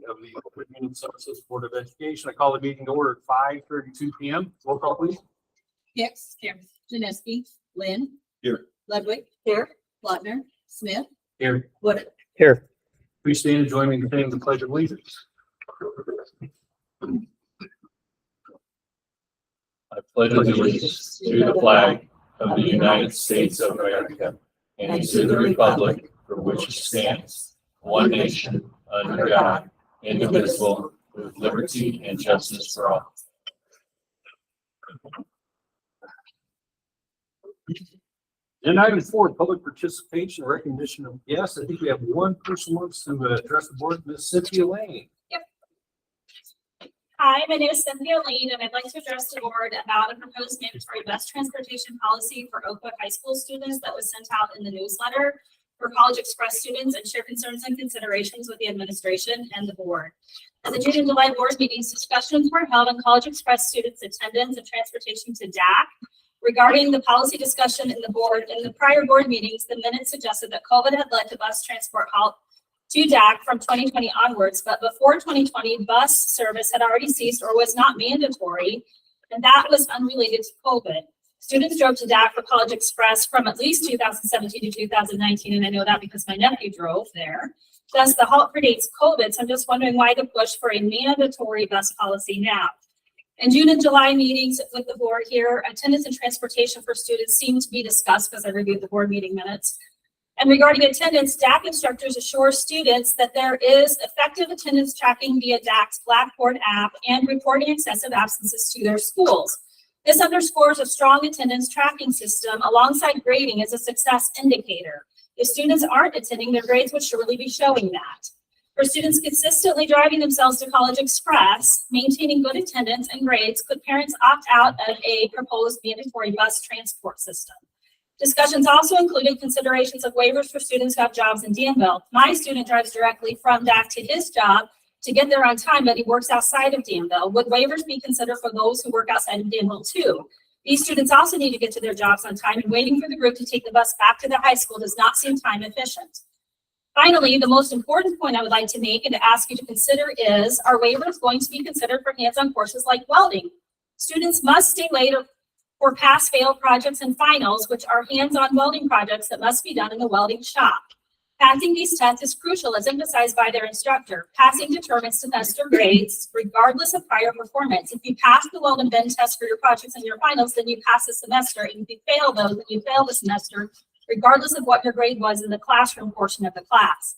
of the Oakwood Community Services Board of Education. I call the meeting to order at 5:32 p.m. Roll call, please. Hicks. Here. Janeski. Lynn. Here. Ludwig. Here. Lautner. Smith. Here. Wood. Here. Please stand and join me in saying the Pledge of Allegiance. I pledge allegiance to the flag of the United States of America and to the republic for which it stands, one nation, under God, indivisible, with liberty and justice for all. And item 4, public participation and recognition of guests. I think we have one person who wants to address the board, Ms. Cynthia Lane. Hi, my name is Cynthia Lane, and I'd like to address the board about a proposed mandatory bus transportation policy for Oakwood High School students that was sent out in the newsletter for College Express students, and share concerns and considerations with the administration and the board. At the June and July board meetings, discussions were held on College Express students' attendance and transportation to DAC. Regarding the policy discussion in the prior board meetings, the minutes suggested that COVID had led to bus transport halt to DAC from 2020 onwards, but before 2020, bus service had already ceased or was not mandatory, and that was unrelated to COVID. Students drove to DAC for College Express from at least 2017 to 2019, and I know that because my nephew drove there. Thus, the halt predates COVID, so I'm just wondering why the push for a mandatory bus policy now. In June and July meetings with the board here, attendance and transportation for students seemed to be discussed because I reviewed the board meeting minutes. And regarding attendance, DAC instructors assure students that there is effective attendance tracking via DAC's Blackboard app and reporting excessive absences to their schools. This underscores a strong attendance tracking system alongside grading as a success indicator. If students aren't attending, their grades would surely be showing that. For students consistently driving themselves to College Express, maintaining good attendance and grades, could parents opt out of a proposed mandatory bus transport system? Discussions also included considerations of waivers for students who have jobs in Danville. My student drives directly from DAC to his job to get there on time, but he works outside of Danville. Would waivers be considered for those who work outside of Danville too? These students also need to get to their jobs on time, and waiting for the group to take the bus back to the high school does not seem time efficient. Finally, the most important point I would like to make and to ask you to consider is, are waivers going to be considered for hands-on courses like welding? Students must stay late for pass-fail projects and finals, which are hands-on welding projects that must be done in the welding shop. Passing these tests is crucial, as emphasized by their instructor. Passing determines semester grades, regardless of prior performance. If you pass the weld and bend test for your projects and your finals, then you pass the semester. And if you fail those, then you fail the semester, regardless of what your grade was in the classroom portion of the class.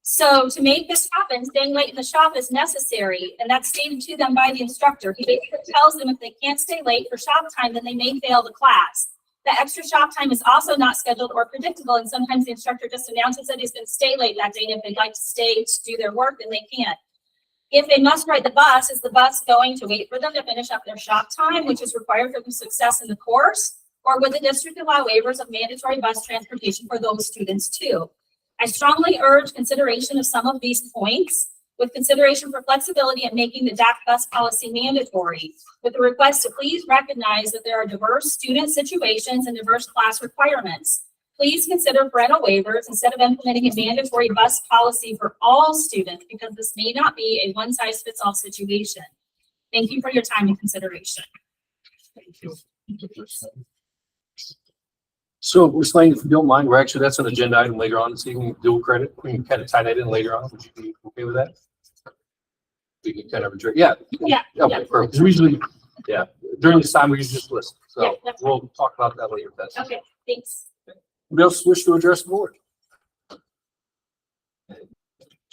So to make this happen, staying late in the shop is necessary, and that's stated to them by the instructor. He basically tells them if they can't stay late for shop time, then they may fail the class. The extra shop time is also not scheduled or predictable, and sometimes the instructor just announces that he's going to stay late that day, and if they'd like to stay to do their work, then they can't. If they must ride the bus, is the bus going to wait for them to finish up their shop time, which is required for their success in the course? Or would the district allow waivers of mandatory bus transportation for those students too? I strongly urge consideration of some of these points, with consideration for flexibility in making the DAC bus policy mandatory, with the request to please recognize that there are diverse student situations and diverse class requirements. Please consider parental waivers instead of implementing a mandatory bus policy for all students, because this may not be a one-size-fits-all situation. Thank you for your time and consideration. Thank you. So, Ms. Lane, if you don't mind, that's an agenda item later on this evening, dual credit. We can kind of tie that in later on. Would you be okay with that? We can kind of address, yeah. Yeah. Okay, perfect. Usually, yeah, during this time, we usually just listen. So Yeah, we'll talk about that later. If that's Okay, thanks. Who else wish to address the board?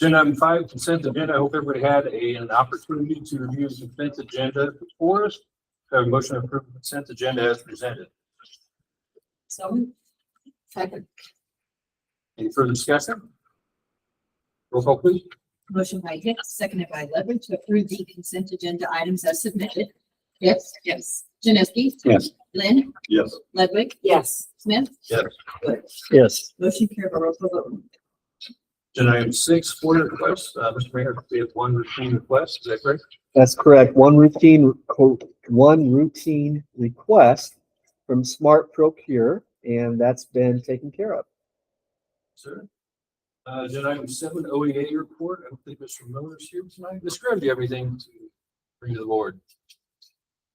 Agenda item 5, consent agenda. I hope everybody had an opportunity to review the consent agenda before us. Have a motion to approve the consent agenda as presented. So. Second. Any further discussion? Roll call, please. Motion by Hicks, seconded by Ludwig, to approve the consent agenda items as submitted. Hicks. Yes. Janeski. Yes. Lynn. Yes. Ludwig. Yes. Smith. Yes. Wood. Yes. Motion carried by roll call vote. Agenda item 6, FOIA request. Mr. Mayor, we have one routine request. Is that correct? That's correct. One routine request from Smart Procure, and that's been taken care of. Sir. Agenda item 7, OEA report. I don't think Mr. Miller's here tonight. Ms. Graham, do you have anything to bring to the board?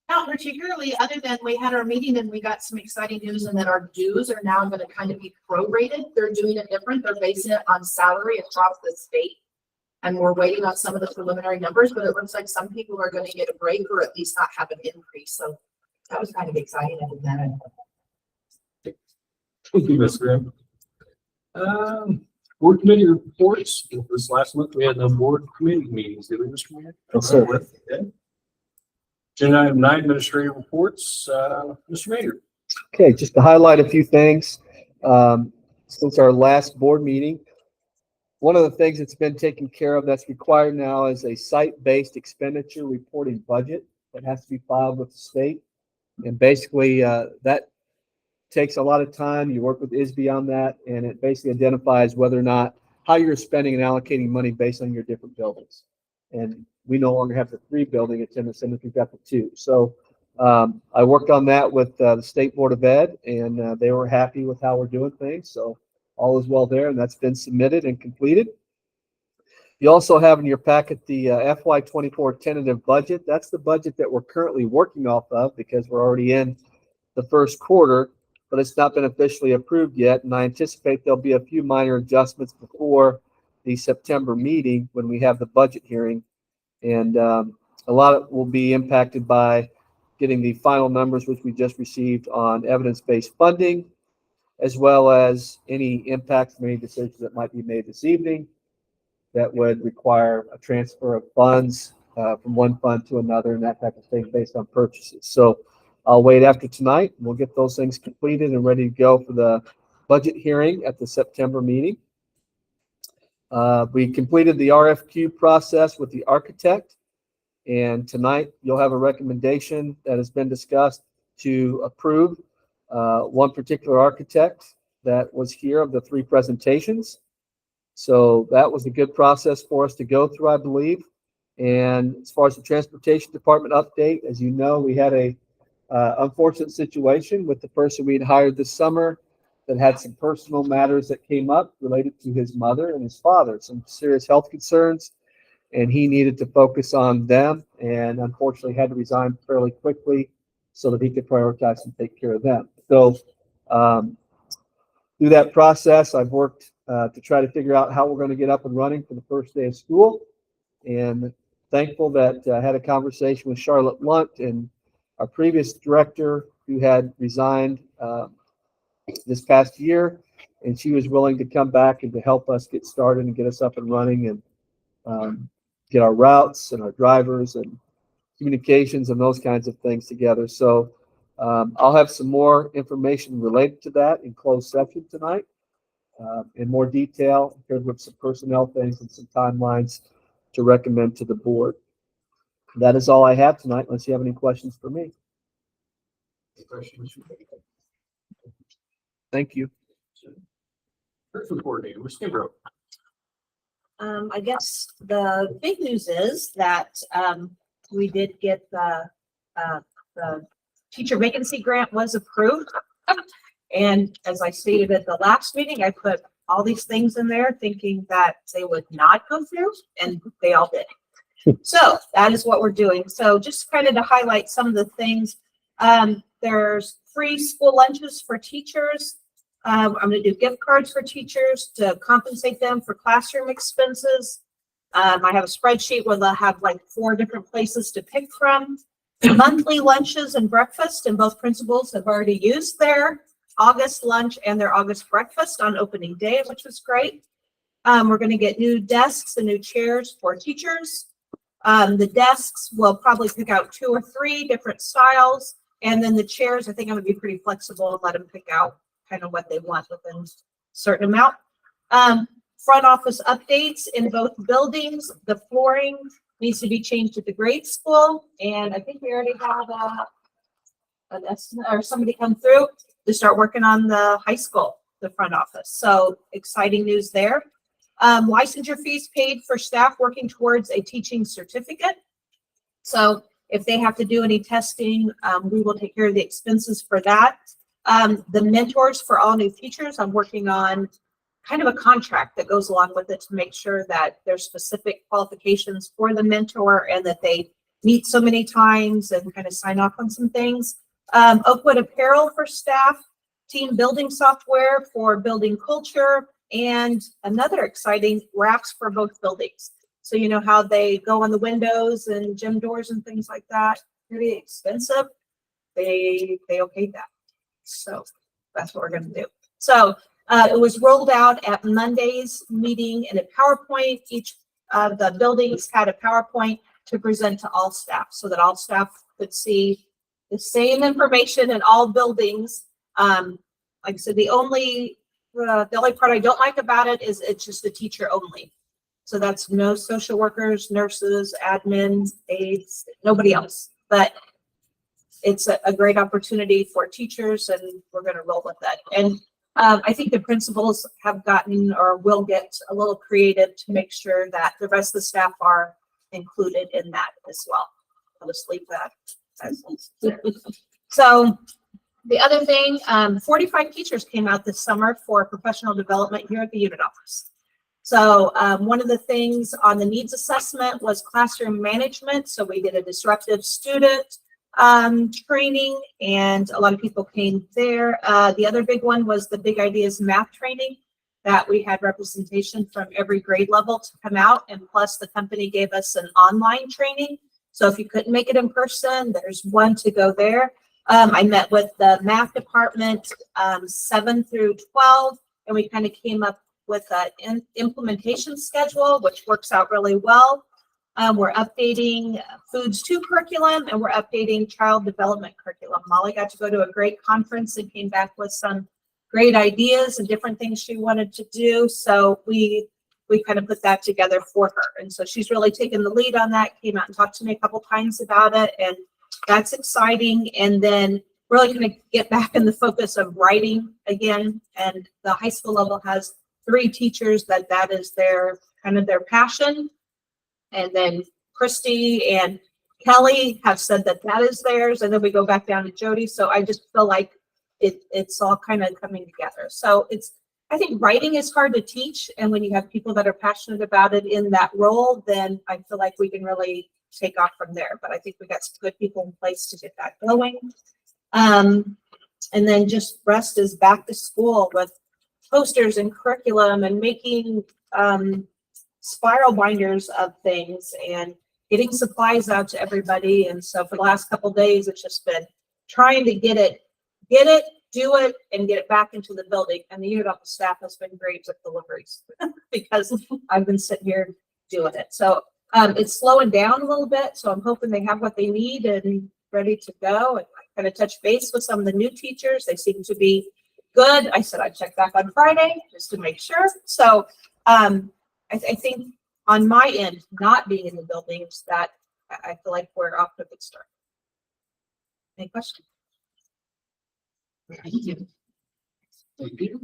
Not particularly, other than we had our meeting and we got some exciting news and that our dues are now going to kind of be prorated. They're doing it different. They're basing it on salary across the state. And we're waiting on some of the preliminary numbers, but it looks like some people are going to get a break or at least not have an increase. So that was kind of exciting. Other than that. Thank you, Ms. Graham. Board committee reports. This last month, we had no board committee meetings, did we, Mr. Mayor? Yes, sir. Okay. Agenda item 9, administrative reports. Mr. Mayor. Okay, just to highlight a few things. Since our last board meeting, one of the things that's been taken care of that's required now is a site-based expenditure reporting budget that has to be filed with the state. And basically, that takes a lot of time. You work with ISB on that, and it basically identifies whether or not how you're spending and allocating money based on your different buildings. And we no longer have the 3 building attendance centers, we've got the 2. So I worked on that with the State Board of Ed, and they were happy with how we're doing things. So all is well there, and that's been submitted and completed. You also have in your packet the FY24 tentative budget. That's the budget that we're currently working off of because we're already in the first quarter, but it's not been officially approved yet. And I anticipate there'll be a few minor adjustments before the September meeting when we have the budget hearing. And a lot of it will be impacted by getting the final numbers, which we just received on evidence-based funding, as well as any impact from any decisions that might be made this evening that would require a transfer of funds from one fund to another and that type of thing based on purchases. So I'll wait after tonight. We'll get those things completed and ready to go for the budget hearing at the September meeting. We completed the RFQ process with the architect, and tonight you'll have a recommendation that has been discussed to approve one particular architect that was here of the 3 presentations. So that was a good process for us to go through, I believe. And as far as the transportation department update, as you know, we had a unfortunate situation with the person we'd hired this summer that had some personal matters that came up related to his mother and his father, some serious health concerns, and he needed to focus on them and unfortunately had to resign fairly quickly so that he could prioritize and take care of them. So through that process, I've worked to try to figure out how we're going to get up and running for the first day of school, and thankful that I had a conversation with Charlotte Lunt and our previous director who had resigned this past year, and she was willing to come back and to help us get started and get us up and running and get our routes and our drivers and communications and those kinds of things together. So I'll have some more information related to that in closed session tonight in more detail with some personnel things and some timelines to recommend to the board. That is all I have tonight, unless you have any questions for me. Thank you. Person coordinator, Ms. Kimbrough. I guess the big news is that we did get the teacher vacancy grant was approved. And as I stated at the last meeting, I put all these things in there thinking that they would not go through, and they all did. So that is what we're doing. So just kind of to highlight some of the things, there's free school lunches for teachers. I'm going to do gift cards for teachers to compensate them for classroom expenses. I have a spreadsheet where they'll have like 4 different places to pick from. Monthly lunches and breakfast, and both principals have already used their August lunch and their August breakfast on opening day, which was great. We're going to get new desks and new chairs for teachers. The desks, we'll probably pick out 2 or 3 different styles. And then the chairs, I think I'm going to be pretty flexible and let them pick out kind of what they want within a certain amount. Front office updates in both buildings. The flooring needs to be changed at the grade school. And I think we already have an estimate or somebody come through to start working on the high school, the front office. So exciting news there. Licensure fees paid for staff working towards a teaching certificate. So if they have to do any testing, we will take care of the expenses for that. The mentors for all new teachers, I'm working on kind of a contract that goes along with it to make sure that there's specific qualifications for the mentor and that they meet so many times and kind of sign off on some things. Oakwood apparel for staff, team building software for building culture, and another exciting wraps for both buildings. So you know how they go on the windows and gym doors and things like that, pretty expensive. They okayed that. So that's what we're going to do. So it was rolled out at Monday's meeting in a PowerPoint. Each of the buildings had a PowerPoint to present to all staff so that all staff could see the same information in all buildings. Like I said, the only part I don't like about it is it's just the teacher only. So that's no social workers, nurses, admin, aides, nobody else. But it's a great opportunity for teachers, and we're going to roll with that. And I think the principals have gotten or will get a little creative to make sure that the rest of the staff are included in that as well. I'll just leave that. So the other thing, 45 teachers came out this summer for professional development here at the unit office. So one of the things on the needs assessment was classroom management. So we did a disruptive student training, and a lot of people came there. The other big one was the Big Ideas math training that we had representation from every grade level to come out, and plus the company gave us an online training. So if you couldn't make it in person, there's one to go there. I met with the math department 7 through 12, and we kind of came up with an implementation schedule, which works out really well. We're updating Foods 2 curriculum, and we're updating child development curriculum. Molly got to go to a great conference and came back with some great ideas and different things she wanted to do. So we kind of put that together for her. And so she's really taken the lead on that, came out and talked to me a couple times about it, and that's exciting. And then really going to get back in the focus of writing again. And the high school level has 3 teachers that is their kind of their passion. And then Christy and Kelly have said that is theirs. And then we go back down to Jody. So I just feel like it's all kind of coming together. So I think writing is hard to teach. And when you have people that are passionate about it in that role, then I feel like we can really take off from there. But I think we got some good people in place to get that going. And then just rest is back to school with posters and curriculum and making spiral binders of things and getting supplies out to everybody. And so for the last couple of days, it's just been trying to get it, do it, and get it back into the building. And the unit office staff has been great with deliveries because I've been sitting here doing it. So it's slowing down a little bit. So I'm hoping they have what they need and ready to go. And I kind of touch base with some of the new teachers. They seem to be good. I said I'd check back on Friday just to make sure. So I think on my end, not being in the buildings, that I feel like we're off to a good start. Any questions? Thank you. Thank you.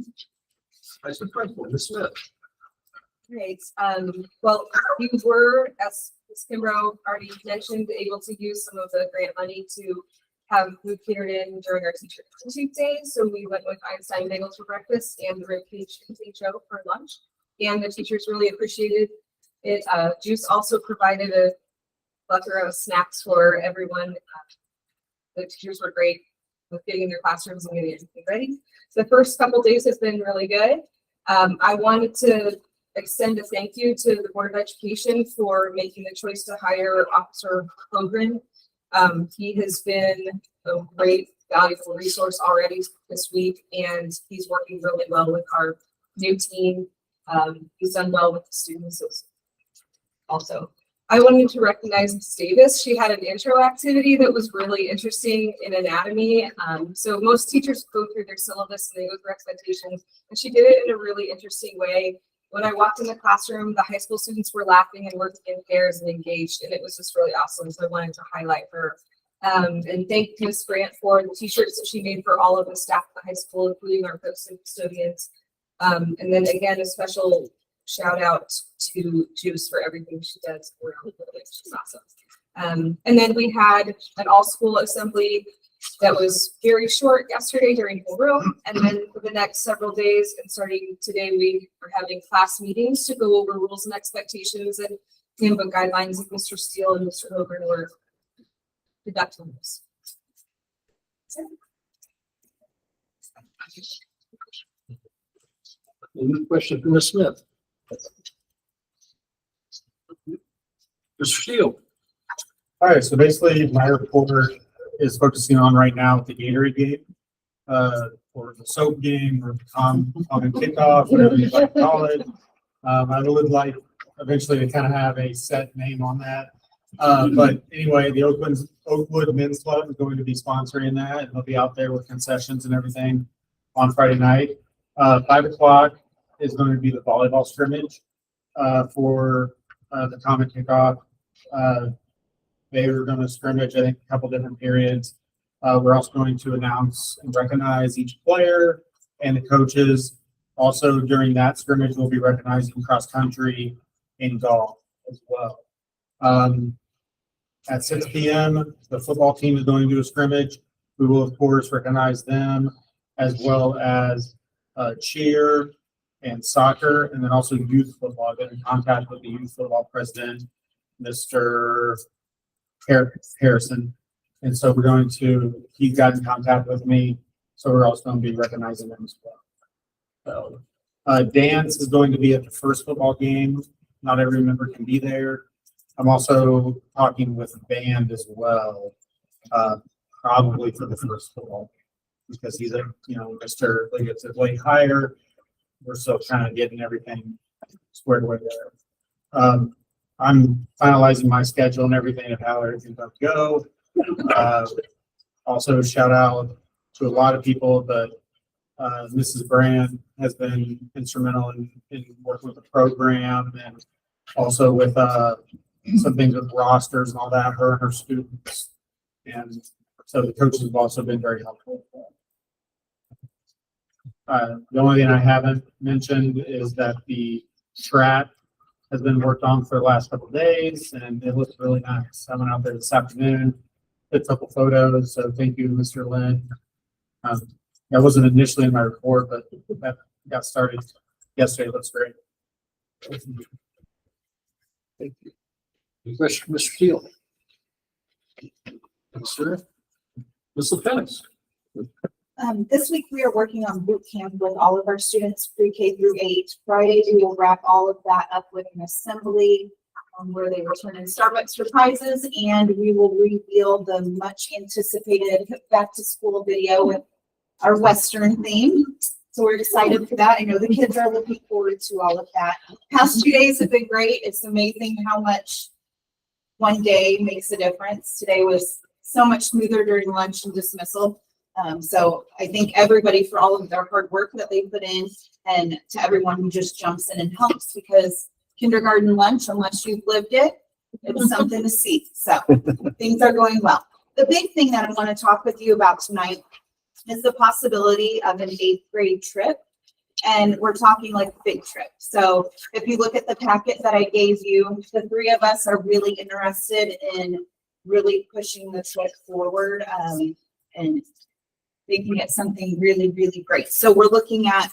Vice Principal, Ms. Smith. Great. Well, we were, as Ms. Kimbrough already mentioned, able to use some of the grant money to have food catered in during our Teacher Institute days. So we went with Einstein bagels for breakfast and the rib cage potato for lunch. And the teachers really appreciated it. Juice also provided a plethora of snacks for everyone. The teachers were great with getting in their classrooms and getting everything ready. So the first couple days has been really good. I wanted to extend a thank you to the Board of Education for making the choice to hire Officer Hogan. He has been a great, valuable resource already this week, and he's working really well with our new team. He's done well with the students also. I wanted to recognize Ms. Davis. She had an intro activity that was really interesting in anatomy. So most teachers go through their syllabus and they go through expectations, and she did it in a really interesting way. When I walked in the classroom, the high school students were laughing and working in pairs and engaged, and it was just really awesome. So I wanted to highlight her. And thank Ms. Grant for the t-shirts that she made for all of the staff at the high school, including our hosts and custodians. And then again, a special shout out to Juice for everything she does around the building. She's awesome. And then we had an all-school assembly that was very short yesterday during the room. And then for the next several days and starting today, we are having class meetings to go over rules and expectations and handbook guidelines that Mr. Steele and Mr. Hogan were conducting this. Any question for Ms. Smith? Mr. Steele? All right, so basically my report is focusing on right now the Gatorade game, or the soap game, or common kickoff, whatever you'd like to call it. I would like eventually to kind of have a set name on that. But anyway, the Oakwood Men's Club is going to be sponsoring that, and they'll be out there with concessions and everything on Friday night. 5 o'clock is going to be the volleyball scrimmage for the common kickoff. They were going to scrimmage, I think, a couple different periods. We're also going to announce and recognize each player and the coaches. Also, during that scrimmage, we'll be recognizing cross country and golf as well. At 6 p.m., the football team is going to do a scrimmage. We will, of course, recognize them, as well as cheer and soccer, and then also youth football. I've been in contact with the youth football president, Mr. Harrison. And so he's got in contact with me. So we're also going to be recognizing them as well. So, dance is going to be at the first football game. Not every member can be there. I'm also talking with the band as well, probably for the first football game, because he's Mr. Liggett's is way higher. We're still kind of getting everything squared away there. I'm finalizing my schedule and everything of how everything's going to go. Also, shout out to a lot of people, but Mrs. Brand has been instrumental in working with the program, and also with some things with rosters and all that, her and her students. And so the coaches have also been very helpful. The only thing I haven't mentioned is that the track has been worked on for the last couple of days, and it looks really nice. I went out there this afternoon, took a couple photos, so thank you, Mr. Lynn. That wasn't initially in my report, but that got started yesterday. It looks great. Thank you. Any question for Mr. Steele? Yes, sir. Ms. LaPennis? This week we are working on boot camp with all of our students, pre-K through 8. Friday, we will wrap all of that up with an assembly where they return in Starbucks for prizes, and we will reveal the much anticipated back to school video with our Western theme. So we're excited for that. I know the kids are looking forward to all of that. Past 2 days have been great. It's amazing how much one day makes a difference. Today was so much smoother during lunch and dismissal. So I thank everybody for all of their hard work that they put in, and to everyone who just jumps in and helps, because kindergarten lunch, unless you've lived it, it's something to see. So things are going well. The big thing that I want to talk with you about tonight is the possibility of an 8th grade trip. And we're talking like a big trip. So if you look at the packet that I gave you, the 3 of us are really interested in really pushing the trip forward and making it something really, really great. So we're looking at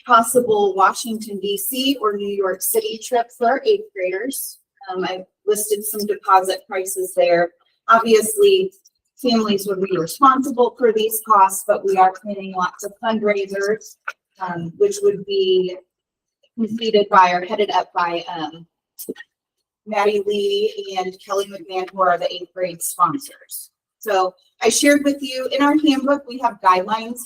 possible Washington, D.C. or New York City trip for our 8th graders. I've listed some deposit prices there. Obviously, families would be responsible for these costs, but we are planning lots of fundraisers, which would be completed by or headed up by Maddie Lee and Kelly McMahon, who are the 8th grade sponsors. So I shared with you in our handbook, we have guidelines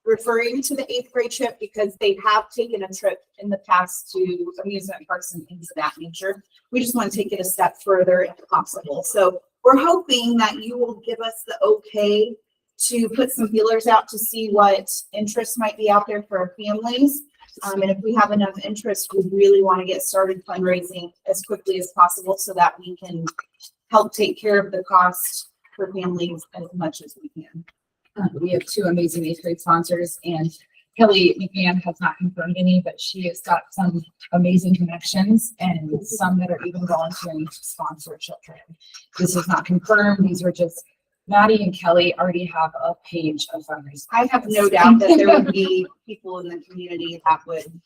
referring to the 8th grade trip because they have taken a trip in the past to amusement parks and things of that nature. We just want to take it a step further if possible. So we're hoping that you will give us the okay to put some feelers out to see what interest might be out there for our families. And if we have enough interest, we really want to get started fundraising as quickly as possible so that we can help take care of the cost for families as much as we can. We have 2 amazing 8th grade sponsors, and Kelly McMahon has not confirmed any, but she has got some amazing connections and some that are even volunteering to sponsor children. This is not confirmed. These are just Maddie and Kelly already have a page of fundraising. I have no doubt that there would be people in the community that would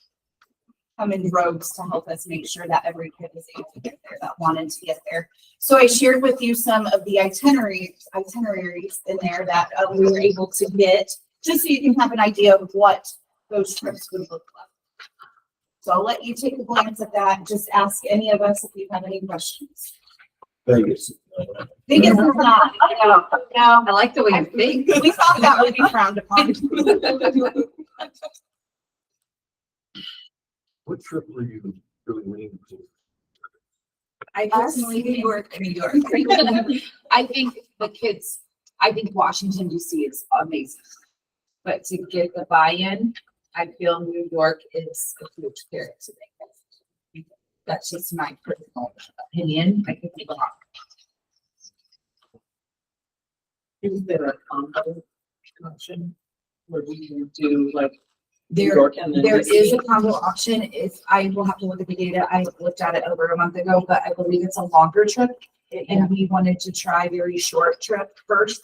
come in droves to help us make sure that every kid is able to get there that wanted to get there. So I shared with you some of the itineraries in there that we were able to get, just so you can have an idea of what those trips would look like. So I'll let you take a glance at that. Just ask any of us if you have any questions. Vegas. Vegas is not, no. I like the way you think. We thought that would be frowned upon. What trip were you really leaning to? I personally New York. I think I think Washington DC is amazing. But to get the buy-in, I feel New York is a huge carrot to make. That's just my personal opinion. I could be wrong. Is there a combo option where we can do like There, York and then there DC? is a combo option. If I will have to look at the data. I looked at it over a month ago, but I believe it's a longer trip. And we wanted to try very short trip first.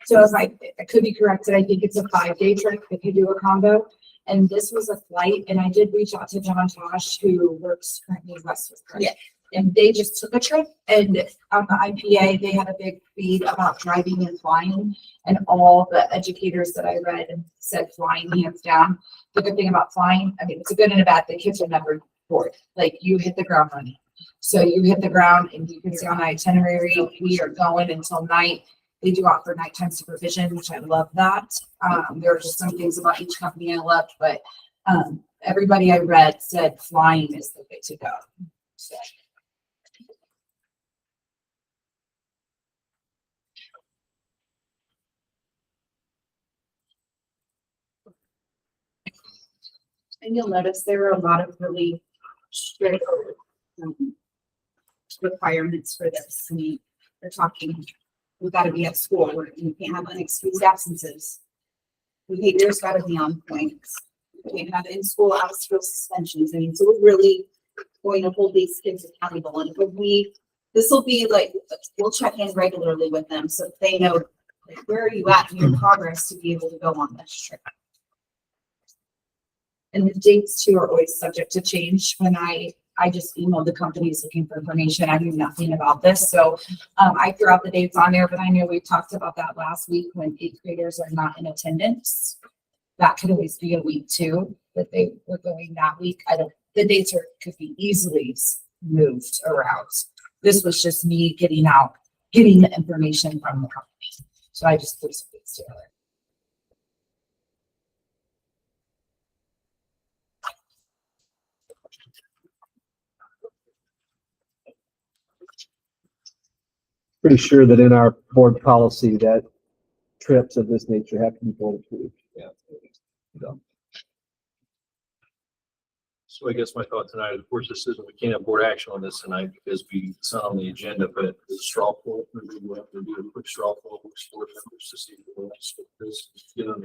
So I was like, I could be corrected. I think it's a 5-day trip if you do a combo. And this was a flight, and I did reach out to John Tosh, who works currently in Westwood. Correct? Yeah. And they just took a trip, and on the IPA, they had a big feed about driving and flying, and all the educators that I read said flying hands down. The good thing about flying, I mean, it's a good and a bad. The kids are never bored. Like, you hit the ground running. So you hit the ground, and you can see on the itinerary, we are going until night. They do offer nighttime supervision, which I love that. There are just some things about each company I loved, but everybody I read said flying is the way to go. So. And you'll notice there are a lot of really strict requirements for this. I mean, they're talking, we've got to be at school, you can't have unexcused absences. Behavior's got to be on point. We can't have in-school, out-of-school suspensions. I mean, so we're really going to hold these kids accountable. And this will be like, we'll check in regularly with them so that they know, like, where are you at in your progress to be able to go on this trip. And the dates too are always subject to change. When I just emailed the companies looking for information. I knew nothing about this. So I threw out the dates on there, but I know we talked about that last week when 8th graders are not in attendance. That could always be a week too, that they were going that week. The dates could be easily moved around. This was just me getting the information from the company. So I just threw some dates together. Pretty sure that in our board policy that trips of this nature have to be board approved. Yeah. So I guess my thought tonight, of course, this isn't, we can't have board action on this tonight because it's not on the agenda, but the straw poll, maybe we'll have to do a quick straw poll with board members to see who wants to this. You know,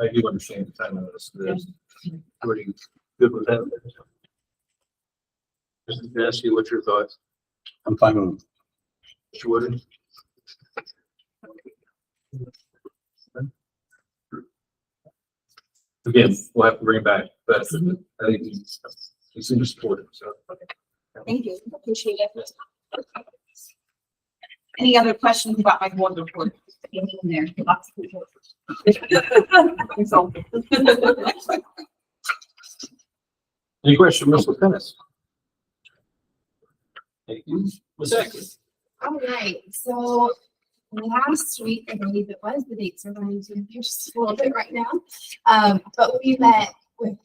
I do understand the time of this. Pretty good with that. Just to ask you what your thoughts. I'm fine with Mr. Woodard? Again, we'll have to bring it back, but I think we seem to support it, so. Thank you. Appreciate it. Any other questions about my board report? Anything in there? Lots of people. Any question, Mr. Pennis? Thank you. Ms. Atkins? All right, so last week, I believe it was, the dates are running to just a little bit right now. But we met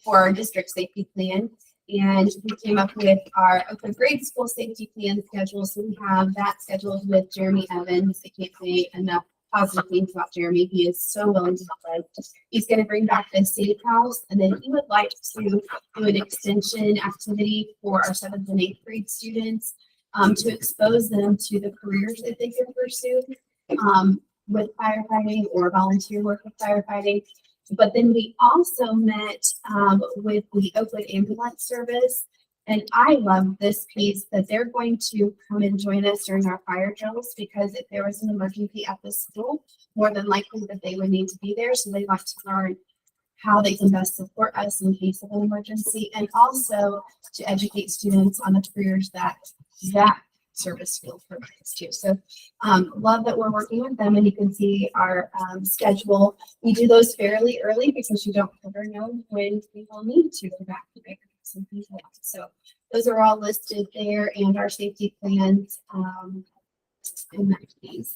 for our district safety plan, and we came up with our Oakwood grade school safety plan schedule. So we have that scheduled with Jeremy Evans. I can't say enough positive things about Jeremy. He is so willing to help us. He's going to bring back the safe house, and then he would like to do an extension activity for our 7th and 8th grade students. To expose them to the careers that they can pursue with firefighting or volunteer work with firefighting. But then we also met with the Oakwood Ambulance Service And I love this piece that they're going to come and join us during our fire drills, because if there was an emergency at the school, more than likely that they would need to be there. So they want to learn how they can best support us in case of an emergency, and also to educate students on the careers that service field provides too. So love that we're working with them, and you can see our schedule. We do those fairly early because you don't ever know when we will need to go back to pick up some things like that. So those are all listed there, and our safety plans in that piece.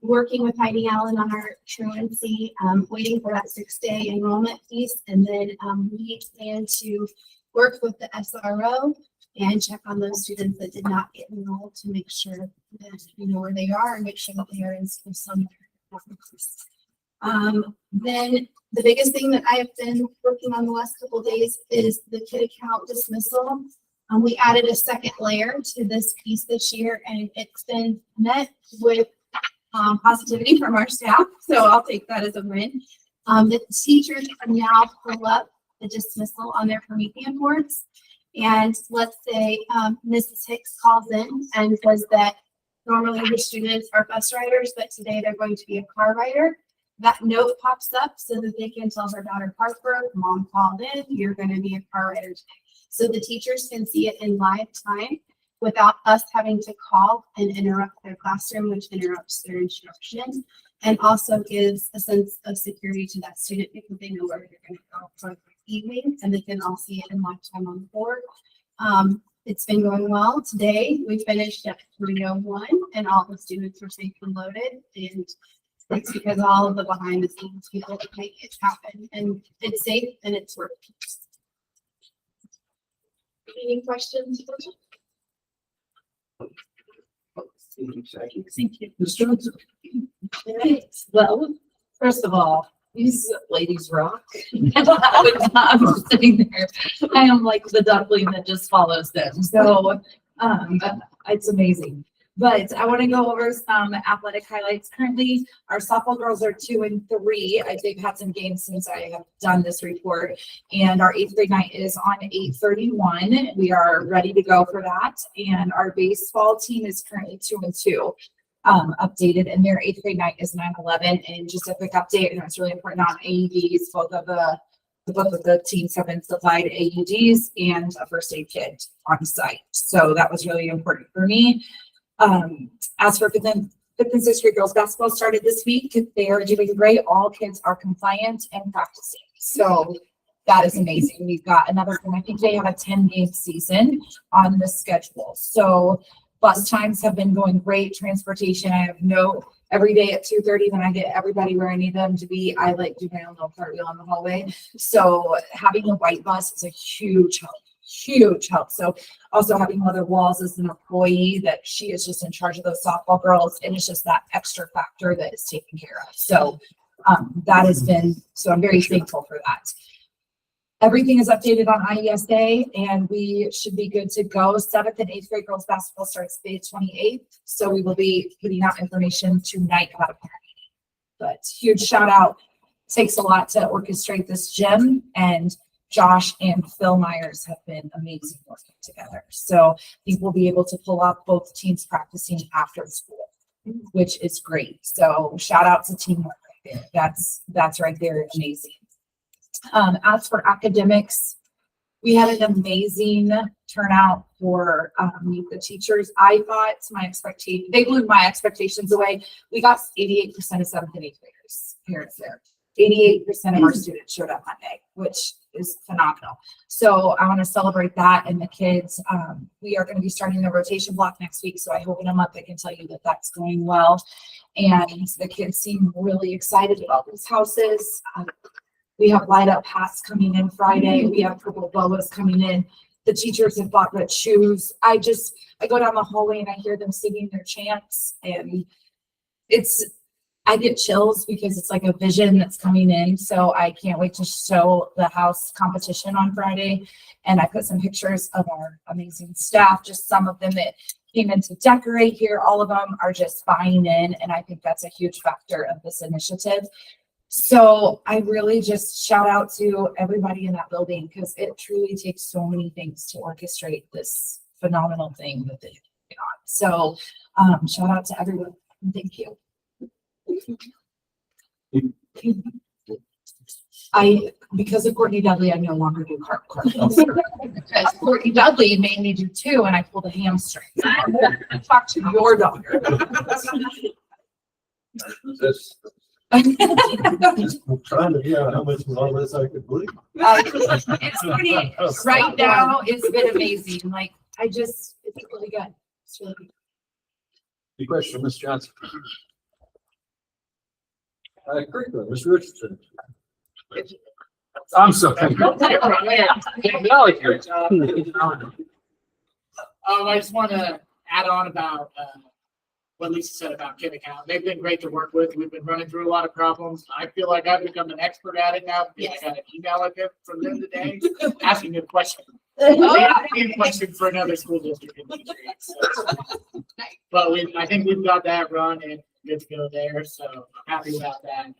Working with Heidi Allen on our truancy, waiting for that 6-day enrollment piece, and then we plan to work with the SRO and check on those students that did not get enrolled to make sure that we know where they are and make sure that they are in school somewhere. Then the biggest thing that I have been working on the last couple of days is the kid account dismissal. We added a second layer to this piece this year, and it's been met with positivity from our staff. So I'll take that as a win. The teachers can now pull up the dismissal on their Promethean boards. And let's say Mrs. Hicks calls in and says that normally the students are bus riders, but today they're going to be a car rider. That note pops up so that they can tell their daughter Parker, mom called in, you're going to be a car rider today. So the teachers can see it in live time without us having to call and interrupt their classroom, which interrupts their instruction, and also gives a sense of security to that student because they know where they're going to go for the evening, and they can all see it in live time on the board. It's been going well. Today we finished at 3:01 and all the students were safe and loaded, and it's because all of the behind the scenes people that make it happen, and it's safe and it's working. Any questions? Thank you. Ms. Johnson. Right. Well, first of all, these ladies rock. I'm just sitting there. I am like the duckling that just follows them. So it's amazing. But I want to go over some athletic highlights. Currently, our softball girls are 2 and 3. They've had some games since I have done this report. And our 8th grade night is on 8/31. We are ready to go for that. And our baseball team is currently 2 and 2. Updated, and their 8th grade night is 9/11. And just a quick update, and it's really important on AEDs. Both of the teams have been supplied AEDs and a first aid kit on site. So that was really important for me. As for 5th and 6th grade girls basketball started this week. They are doing great. All kids are compliant and practicing. So that is amazing. We've got another, I think they have a 10-game season on the schedule. So bus times have been going great. Transportation, I have every day at 2:30 when I get everybody where I need them to be, I like do my own little cartwheel on the hallway. So having a white bus is a huge help. So also having Mother Walls as an employee, that she is just in charge of those softball girls, and it's just that extra factor that is taken care of. So that has been, so I'm very thankful for that. Everything is updated on IESA, and we should be good to go. 7th and 8th grade girls basketball starts May 28th. So we will be putting out information tonight about a parent meeting. But huge shout out. Takes a lot to orchestrate this gym, and Josh and Phil Myers have been amazing working together. So I think we'll be able to pull off both teams practicing after school, which is great. So shout out to teamwork right there. That's right there, amazing. As for academics, we had an amazing turnout for the teachers. I thought they blew my expectations away. We got 88% of 7th and 8th graders parents there. 88% of our students showed up Monday, which is phenomenal. So I want to celebrate that. And the kids, we are going to be starting the rotation block next week. So I open them up. I can tell you that that's going well. And the kids seem really excited about these houses. We have light up hats coming in Friday. We have purple boas coming in. The teachers have bought red shoes. I go down the hallway and I hear them singing their chants, and I get chills because it's like a vision that's coming in. So I can't wait to show the house competition on Friday. And I put some pictures of our amazing staff, just some of them that came in to decorate here. All of them are just buying in. And I think that's a huge factor of this initiative. So I really just shout out to everybody in that building because it truly takes so many things to orchestrate this phenomenal thing that they put on. So shout out to everyone. Thank you. Because of Courtney Dudley, I no longer do cartwheels. Because Courtney Dudley made me do 2 and I pulled a hamstring. Talk to your daughter. I'm trying to figure out how much more of this I could believe. It's pretty, right now, it's been amazing. Like, it's really good. It's really good. Any question, Ms. Johnson? Curriculum, Ms. Richardson. I'm sorry. I just want to add on about what Lisa said about Kid Account. They've been great to work with. We've been running through a lot of problems. I feel like I've become an expert at it now because I got an email from them today asking a question. A question for another school district in the street. So. But I think we've got that run and good to go there. So I'm happy about that.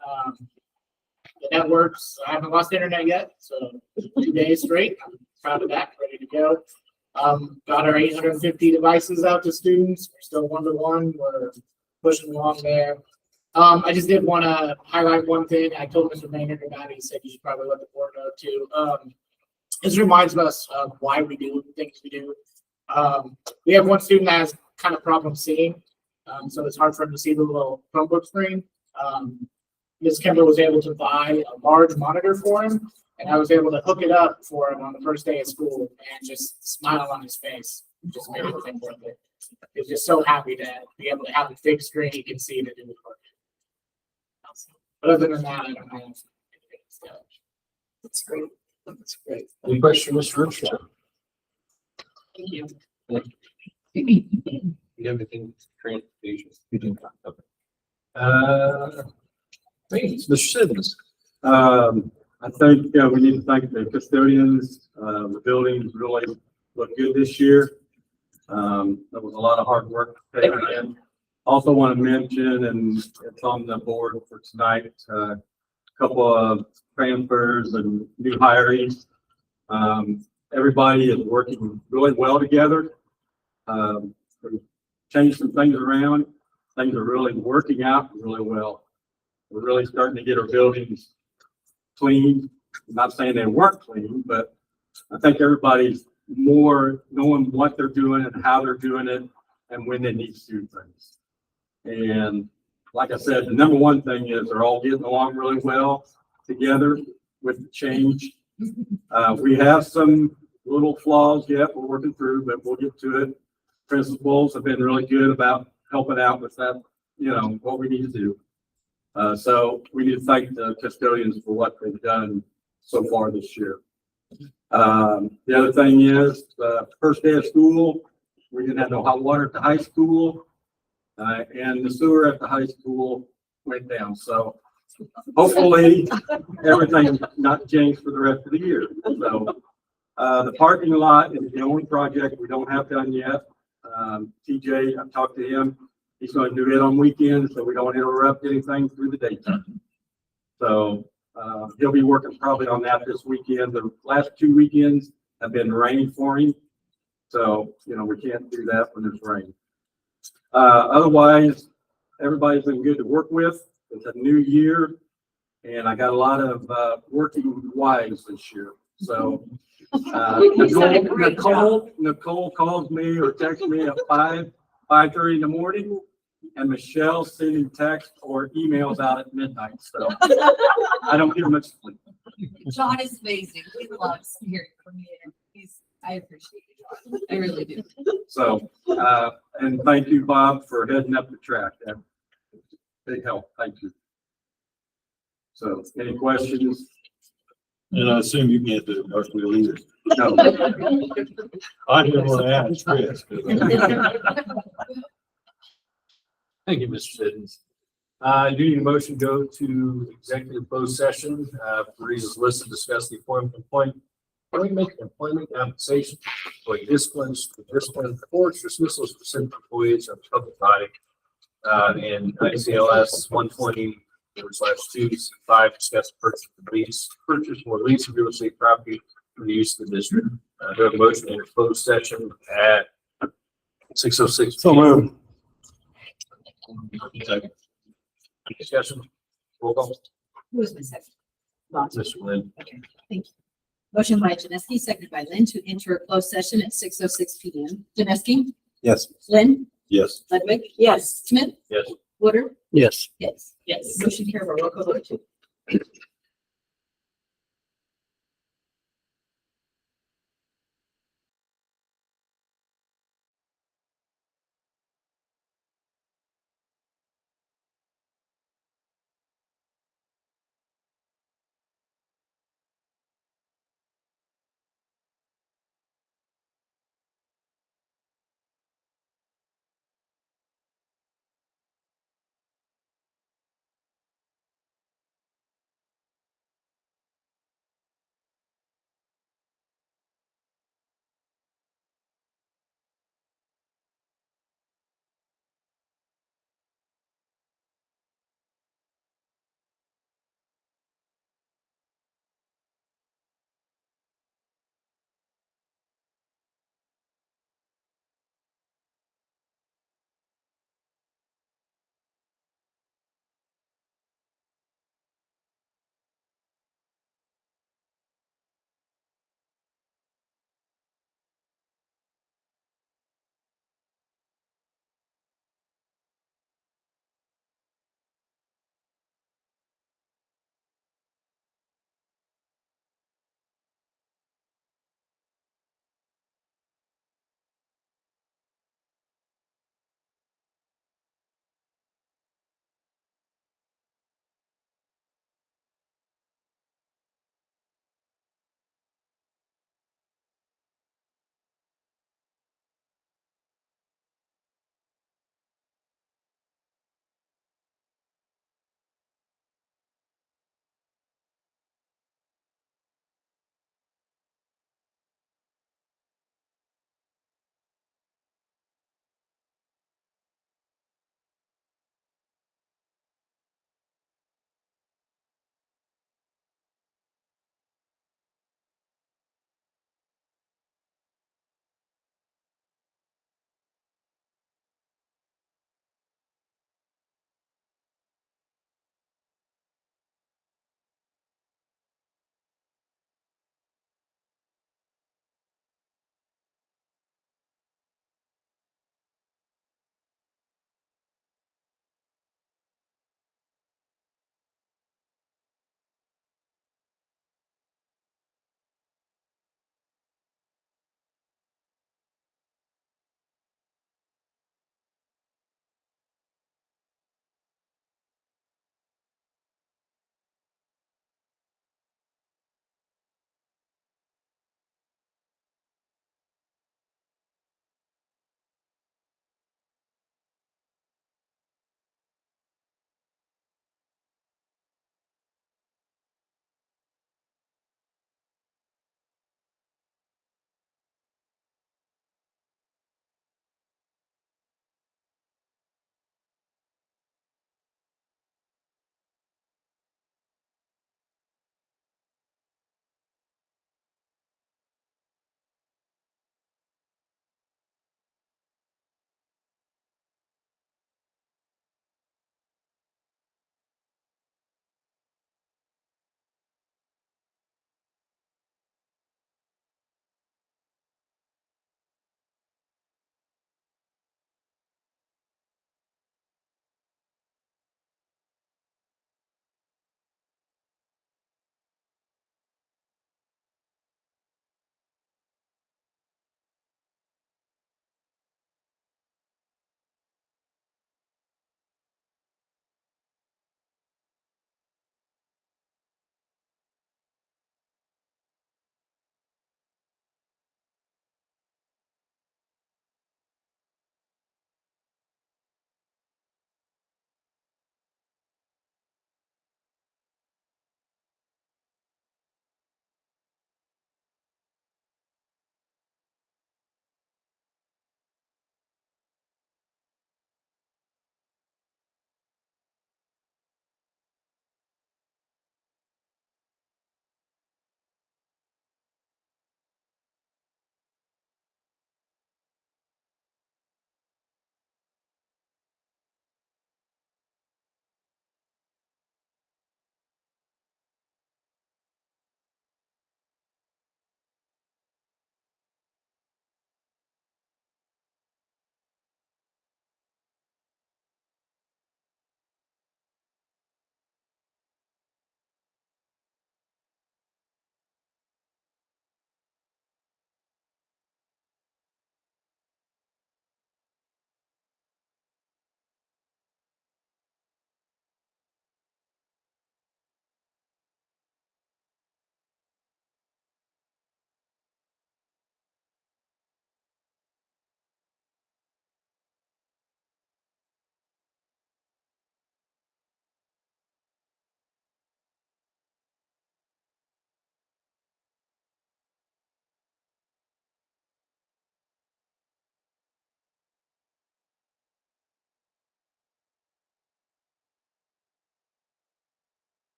The networks, I haven't lost internet yet, so 2 days straight. I'm proud of that, ready to go. Got our 850 devices out to students. We're still 1-to-1. We're pushing along there. I just did want to highlight one thing. I told Mr. Maynard about it. He said you should probably let the board know too. This reminds us of why we do the things we do. We have one student that has kind of problem seeing, so it's hard for him to see the little Chromebook screen. Ms. Kimber was able to buy a large monitor for him, and I was able to hook it up for him on the first day of school and just smile on his face. Just made everything worth it. He's just so happy to be able to have a big screen he can see to do his work. But other than that, I don't have anything. That's great. That's great. Any question, Mr. Richardson? Thank you. You have anything transportation? Thanks, Mr. Simmons. I think we need to thank the custodians. The buildings really look good this year. There was a lot of hard work taken in. Also want to mention, and it's on the board for tonight, a couple of transfers and new hirings. Everybody is working really well together. We've changed some things around. Things are really working out really well. We're really starting to get our buildings clean. I'm not saying they weren't clean, but I think everybody's more knowing what they're doing and how they're doing it and when they need to do things. And like I said, the number one thing is they're all getting along really well together with the change. We have some little flaws yet we're working through, but we'll get to it. Principals have been really good about helping out with that, what we need to do. So we need to thank the custodians for what they've done so far this year. The other thing is, first day of school, we didn't have no hot water at the high school, and the sewer at the high school went down. So hopefully everything not changed for the rest of the year. So the parking lot is the only project we don't have done yet. TJ, I've talked to him. He's going to do it on weekends, so we don't interrupt anything through the daytime. So he'll be working probably on that this weekend. The last 2 weekends have been rain for him. So, we can't do that when there's rain. Otherwise, everybody's been good to work with. It's a new year, and I got a lot of working wives this year. So Nicole calls me or texts me at 5:30 in the morning, and Michelle's sending texts or emails out at midnight. So I don't get much sleep. John is amazing. We love hearing from you. I appreciate you, John. I really do. So, and thank you, Bob, for heading up the track. That's big help. Thank you. So, any questions? And I assume you can't do it, Marshall either. No. I didn't want to ask Chris. Thank you, Mr. Siddons. I do need a motion to go to executive closed session for reasons listed, discuss the employment, can we make an employment compensation for discipline, reports, dismissals for certain employees of public body, and ICLS 120 /2, discuss purchase or lease of real estate property for the use of the district. Do I have a motion in closed session at 6:06. So moved. Second. Discussion. Roll call. Who was my second? Lon. Mr. Lynn. Okay, thank you. Motion by Janeski, seconded by Lynn to enter a closed session at 6:06 PM. Janeski, Yes. Lynn, Yes. Ludwig. Yes. Smith, Yes. Woodard. Yes. Yes. Yes. Motion carried by roll call vote.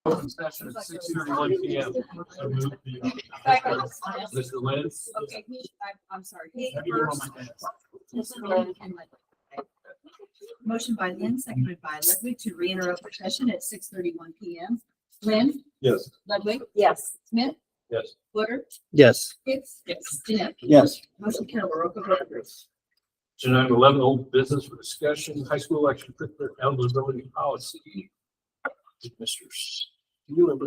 Open session at 6:31 PM. Mr. Lynn? Okay, I'm sorry. Motion by Lynn, seconded by Ludwig to re-enter open session at 6:31 PM. Lynn? Yes. Ludwig? Yes. Smith? Yes. Footer? Yes. Hicks? Yes. Jeanette? Yes. Motion carried. Roll call vote, please. Agenda item 11, old business for discussion, high school extracurricular eligibility policy. Mr.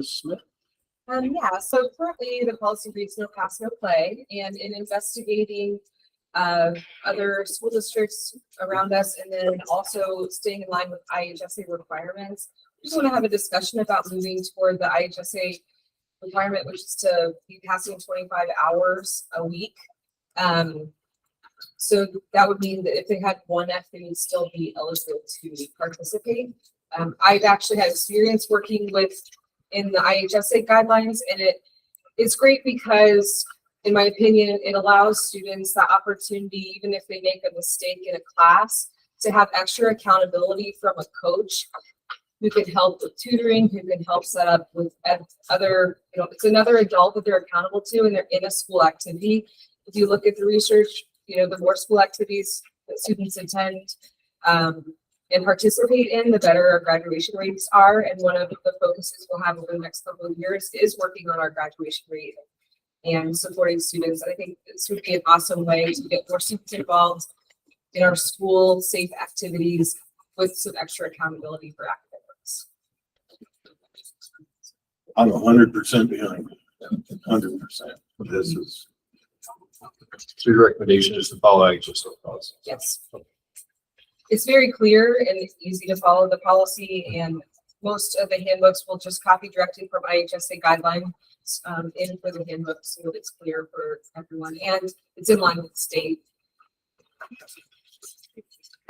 Smith? Yeah, so currently the policy reads no pass, no play, and in investigating other school districts around us and then also staying in line with IHSA requirements, I just want to have a discussion about moving toward the IHSA requirement, which is to be passing 25 hours a week. So that would mean that if they had one F, they would still be eligible to participate. I've actually had experience working in the IHSA guidelines, and it's great because, in my opinion, it allows students that opportunity, even if they make a mistake in a class, to have extra accountability from a coach who can help with tutoring, who can help set up with other, it's another adult that they're accountable to, and they're in a school activity. If you look at the research, the more school activities that students attend, and participate in, the better our graduation rates are. And one of the focuses we'll have over the next couple of years is working on our graduation rate and supporting students. I think this would be an awesome way to get more students involved in our school safe activities with some extra accountability for academics. I'm 100% behind you. 100%. This is. So your recommendation is to follow IHSA policy? Yes. It's very clear and it's easy to follow the policy, and most of the handbooks will just copy directly from IHSA guidelines in for the handbook, so that it's clear for everyone and it's in line with the state.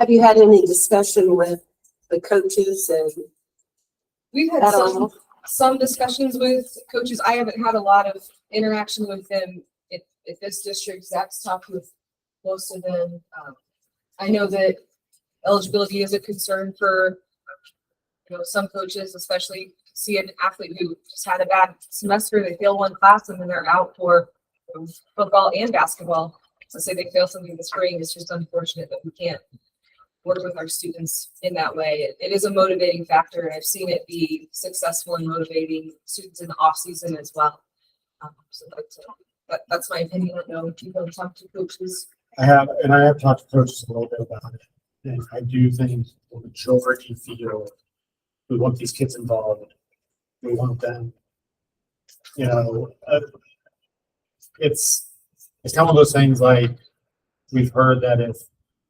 Have you had any discussion with the coaches and We've had at all? some discussions with coaches. I haven't had a lot of interaction with them at this district. Zach's talked with most of them. I know that eligibility is a concern for some coaches, especially see an athlete who just had a bad semester, they fail one class and then they're out for football and basketball. So say they fail something this spring, it's just unfortunate that we can't work with our students in that way. It is a motivating factor, and I've seen it be successful in motivating students in the off season as well. So that's my opinion. I don't know if you've ever talked to coaches. I have talked to coaches a little bit about it. And I do think the majority feel we want these kids involved. We want them, it's kind of one of those things like we've heard that if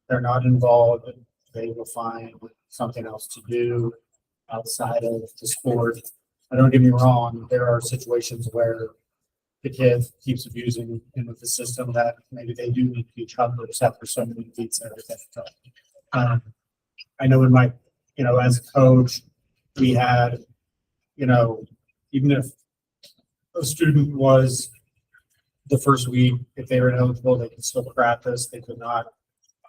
they're not involved, they will find something else to do outside of the sport. Don't get me wrong, there are situations where the kid keeps abusing the system that maybe they do need to be covered except for so many beats and everything. I know in my, as a coach, we had, even if a student was the first week, if they were eligible, they could still practice. They could not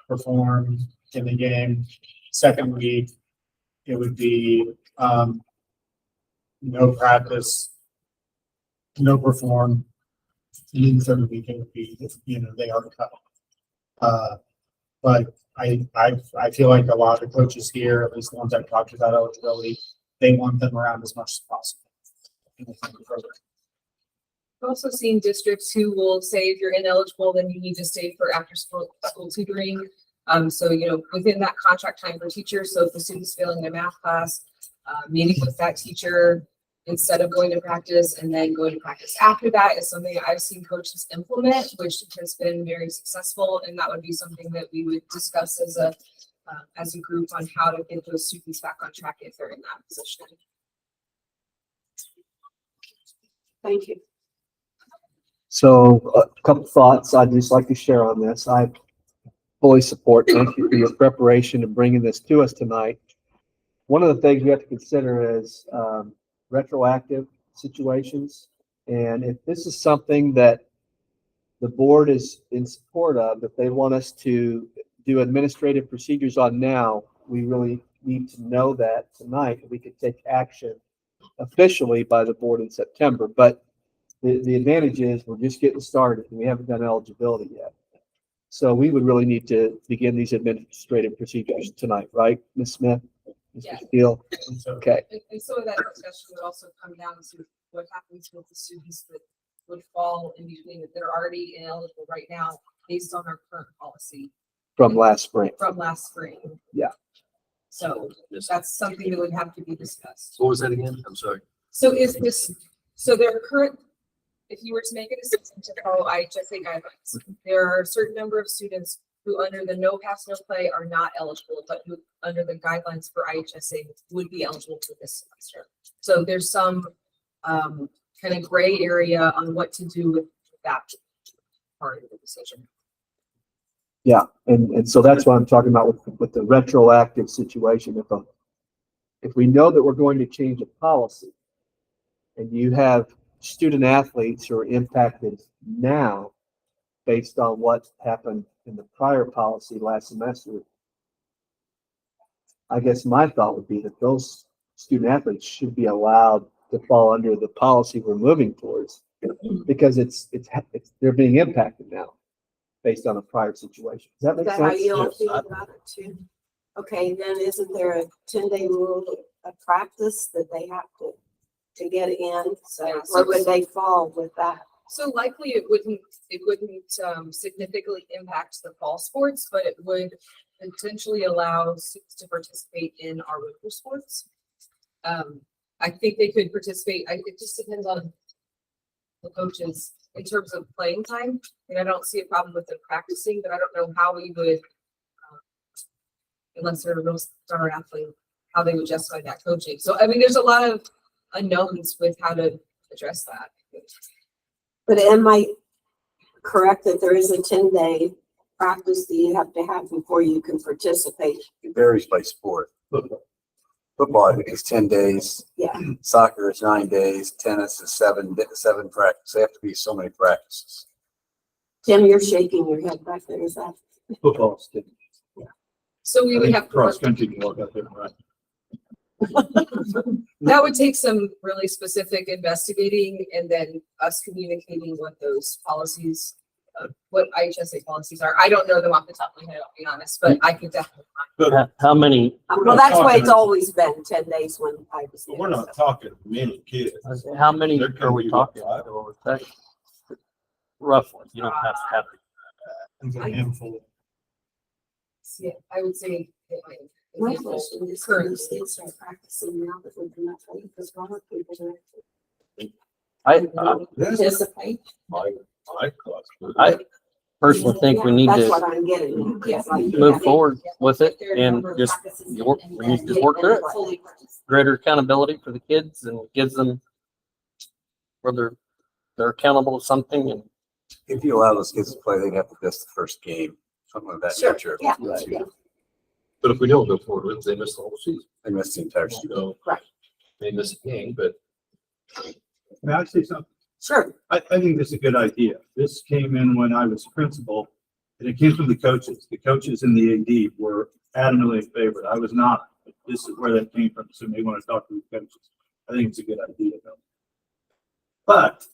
perform in the game. Second week, it would be no practice, no perform. And in the third week, it would be, they are cut. But I feel like a lot of the coaches here, at least the ones I've talked about eligibility, they want them around as much as possible. I've also seen districts who will say if you're ineligible, then you need to stay for after school tutoring. So, within that contract time for teachers. So if the student's failing their math class, meeting with that teacher instead of going to practice and then going to practice after that is something I've seen coaches implement, which has been very successful. And that would be something that we would discuss as a group on how to get those students back on track if they're in that position. Thank you. So a couple thoughts I'd just like to share on this. I fully support. Thank you for your preparation and bringing this to us tonight. One of the things we have to consider is retroactive situations. And if this is something that the board is in support of, if they want us to do administrative procedures on now, we really need to know that tonight. We could take action officially by the board in September, but the advantage is we're just getting started and we haven't done eligibility yet. So we would really need to begin these administrative procedures tonight, right, Ms. Smith? Yeah. Mr. Steele? Okay, And some of that discussion would also come down to what happens with the students that would fall in between, that they're already ineligible right now based on our current policy from last spring. from last spring. Yeah. So that's something that would have to be discussed. What was that again? I'm sorry. So is this, so their current, if you were to make a decision to follow IHSA guidelines, there are a certain number of students who under the no pass, no play are not eligible, but who under the guidelines for IHSA would be eligible for this semester. So there's some kind of gray area on what to do with that part of the decision. Yeah, and so that's what I'm talking about with the retroactive situation. If we know that we're going to change a policy and you have student athletes who are impacted now based on what happened in the prior policy last semester, I guess my thought would be that those student athletes should be allowed to fall under the policy we're moving towards because they're being impacted now based on a prior situation. Does that Is make that how sense? you all feel about it too? Okay, then isn't there a 10-day rule of practice that they have to get in? So where would they fall with that? So likely it wouldn't significantly impact the fall sports, but it would potentially allow students to participate in our winter sports. I think they could participate. It just depends on the coaches in terms of playing time. And I don't see a problem with them practicing, but I don't know how we would, unless they're a real star athlete, how they would justify that coaching. So, I mean, there's a lot of unknowns with how to address that. But am I correct that there is a 10-day practice that you have to have before you can participate? It varies by sport. Football, I think, is 10 days. Yeah. Soccer is 9 days. Tennis is seven practices. They have to be so many practices. Tim, you're shaking your head back there. Is that? Football is different. So we would have to Cross work. country can walk out there, right? That would take some really specific investigating and then us communicating what those policies, what IHSA policies are. I don't know them off the top of my head, I'll be honest, but I could definitely. How many, Well, that's why it's always been 10 days when I was. We're not talking many kids. how many There are can we be talking? five. Roughly, you don't have to have. It's a handful. Yeah, I would say. My question is, can these kids start practicing now that we've been up late? Because a lot of people don't participate. I personally think we need That's to what I'm getting. It's like, move forward with it and just work through it. Greater accountability for the kids and gives them whether they're accountable to something and If you allow those kids to play, they'd have to miss the first game, something of that Sure, nature. yeah. But if we don't go forward with it, they miss the whole season. They miss the entire season. So Right. they miss a game, but May I say something? Sure. I think this is a good idea. This came in when I was principal, and it came from the coaches. The coaches and the AD were adamantly in favor. I was not. But this is where that came from, so they want to talk to the coaches. I think it's a good idea, though. But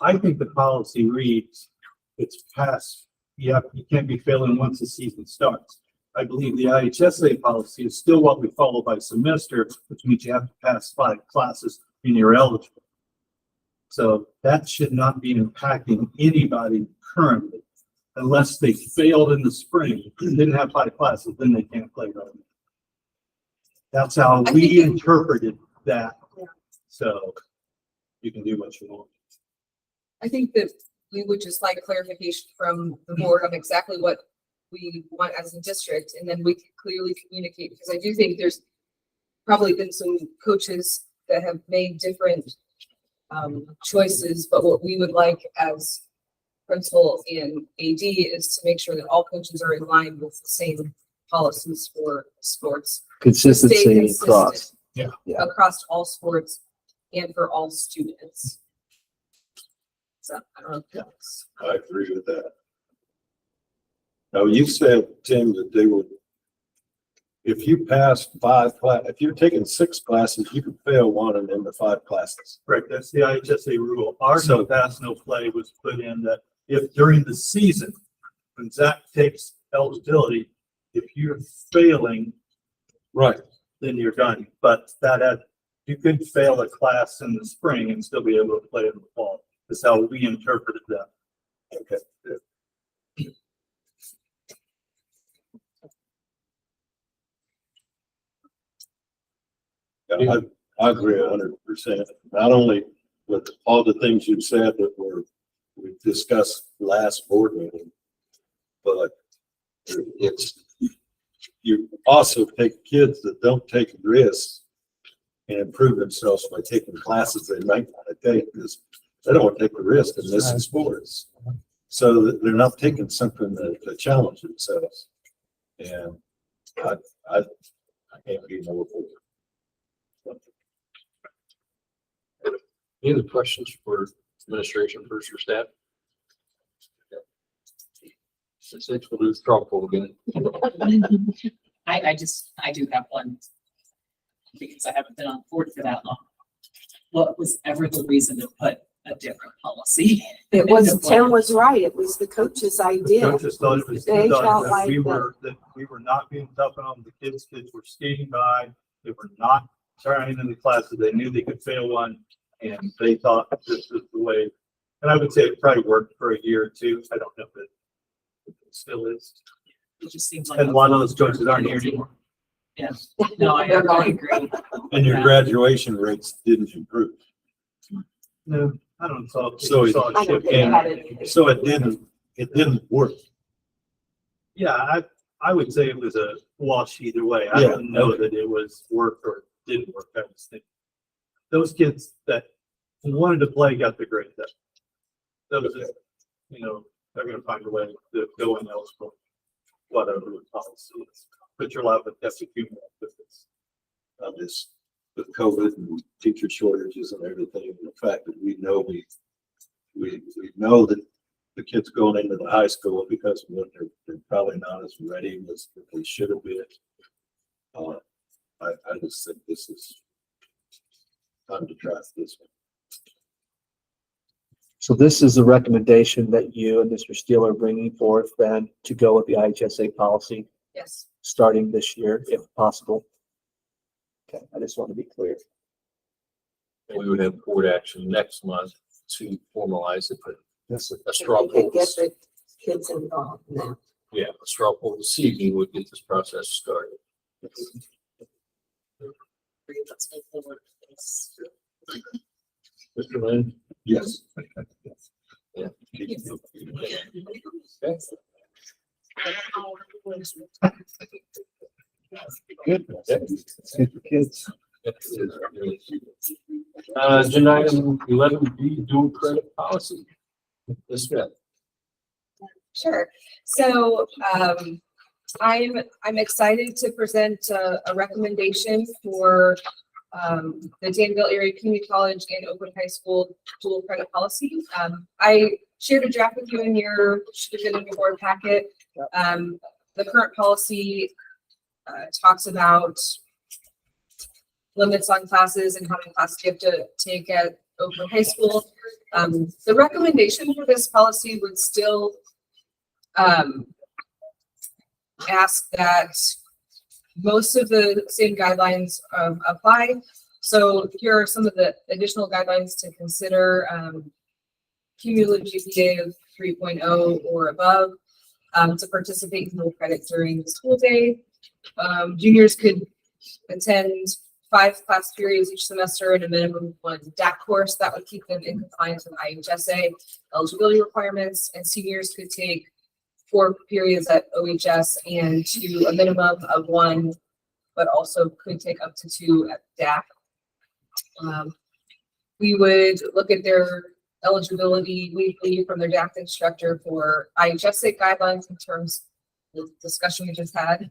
I think the policy reads, it's past, you can't be failing once the season starts. I believe the IHSA policy is still what we follow by semester, which means you have to pass 5 classes and you're eligible. So that should not be impacting anybody currently, unless they failed in the spring, didn't have 5 classes, then they can't play right now. That's how we interpreted that. So you can do what you want. I think that we would just like clarification from the board on exactly what we want as a district, and then we can clearly communicate, because I do think there's probably been some coaches that have made different choices, but what we would like as principal and AD is to make sure that all coaches are in line with the same policies for sports. Consistency Stay consistent across. Yeah. Across all sports and for all students. So I don't know if that's. I agree with that. Now, you said, Tim, that they would if you pass if you're taking 6 classes, you can fail one and then the 5 classes. Right, that's the IHSA rule. Our no pass, no play was put in that if during the season, when Zach takes eligibility, if you're failing, Right. then you're done. But you could fail a class in the spring and still be able to play in the fall. That's how we interpreted that. Okay. Yeah, I agree 100%. Not only with all the things you said that we discussed last board meeting, but you also take kids that don't take risks and improve themselves by taking classes they might want to take because they don't want to take the risk in missing sports. So that they're not taking something to challenge themselves. And I can't be more for it. Any other questions for administration first or staff? Since we'll do straw poll again. I do have one because I haven't been on board for that long. What was ever the reason to put a different policy? It was, Tim was right. It was the coach's idea. Coaches thought it was They done, felt that like that we were not being tough on the kids. Kids were skating by. They were not trying in the classes. They knew they could fail one, and they thought this was the way. And I would say it probably worked for a year or two. I don't know if it still is. It just seems like. And one of those coaches aren't here anymore. Yes, no, I agree. And your graduation rates didn't improve. No, I don't know. So it didn't work. Yeah, I would say it was a wash either way. I Yeah, don't know okay. that it was work or didn't work. I just think those kids that wanted to play got the grade. Those are, they're going to find a way to go in eligible, whatever the policy is. But you're allowed to test a few more with this. This with COVID and teacher shortages and everything, and the fact that we know that the kids going into the high school because of what they're probably not as ready as they should have been. I just think this is time to try this one. So this is a recommendation that you and Mr. Steele are bringing forth then to go with the IHSA policy Yes. starting this year, if possible. Okay, I just want to be clear. And we would have board action next month to formalize it, but Yes. a straw We could poll. get the kids involved now. Yeah, a straw poll this evening would get this process started. Let's move forward. Mr. Lynn? Yes. Yeah. Good. It's good for kids. Agenda item 11B, dual credit policy. Ms. Smith. Sure. So, I'm excited to present a recommendation for, the Danville Area Community College and Oakwood High School dual credit policy. I shared a draft with you in your, should have been in your board packet. The current policy, talks about limits on classes and how many classes you have to take at Oakwood High School. The recommendation for this policy would still ask that most of the same guidelines apply. So here are some of the additional guidelines to consider. Cumulative GPA of 3.0 or above to participate in dual credit during the school day. Juniors could attend 5 class periods each semester and a minimum of 1 DAC course that would keep them in compliance with IHSA eligibility requirements. And seniors could take 4 periods at OHS and to a minimum of 1, but also could take up to 2 at DAC. We would look at their eligibility weekly from their DAC instructor for IHSA guidelines in terms of the discussion we just had.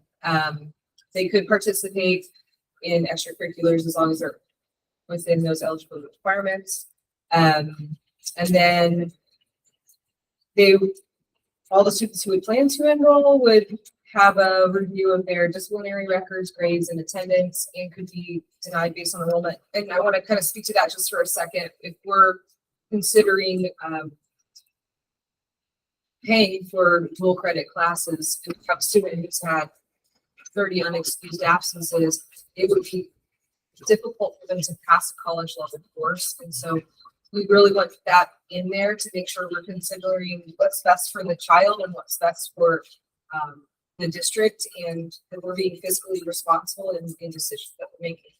They could participate in extracurriculars as long as they're within those eligibility requirements. And then all the students who would plan to enroll would have a review of their disciplinary records, grades, and attendance, and could be denied based on enrollment. And I want to kind of speak to that just for a second. If we're considering paying for dual credit classes, if we have a student who's had 30 unexcused absences, it would be difficult for them to pass a college level course. And so we really want that in there to make sure we're considering what's best for the child and what's best for the district, and that we're being fiscally responsible in decisions that we're making.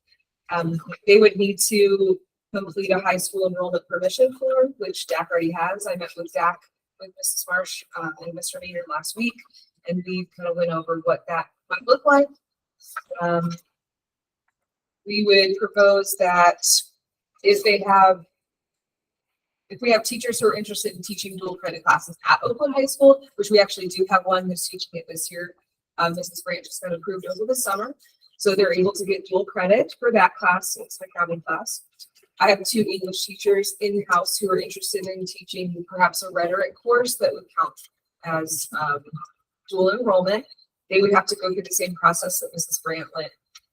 They would need to complete a high school enrollment permission form, which DAC already has. I met with DAC, with Mrs. Marsh and Mr. Maynard last week, and we kind of went over what that might look like. We would propose that if we have teachers who are interested in teaching dual credit classes at Oakwood High School, which we actually do have one who's teaching it this year, Mrs. Branch just got approved over the summer. So they're able to get dual credit for that class. It's my accounting class. I have 2 English teachers in-house who are interested in teaching perhaps a rhetoric course that would count as dual enrollment. They would have to go through the same process that Mrs. Brandt went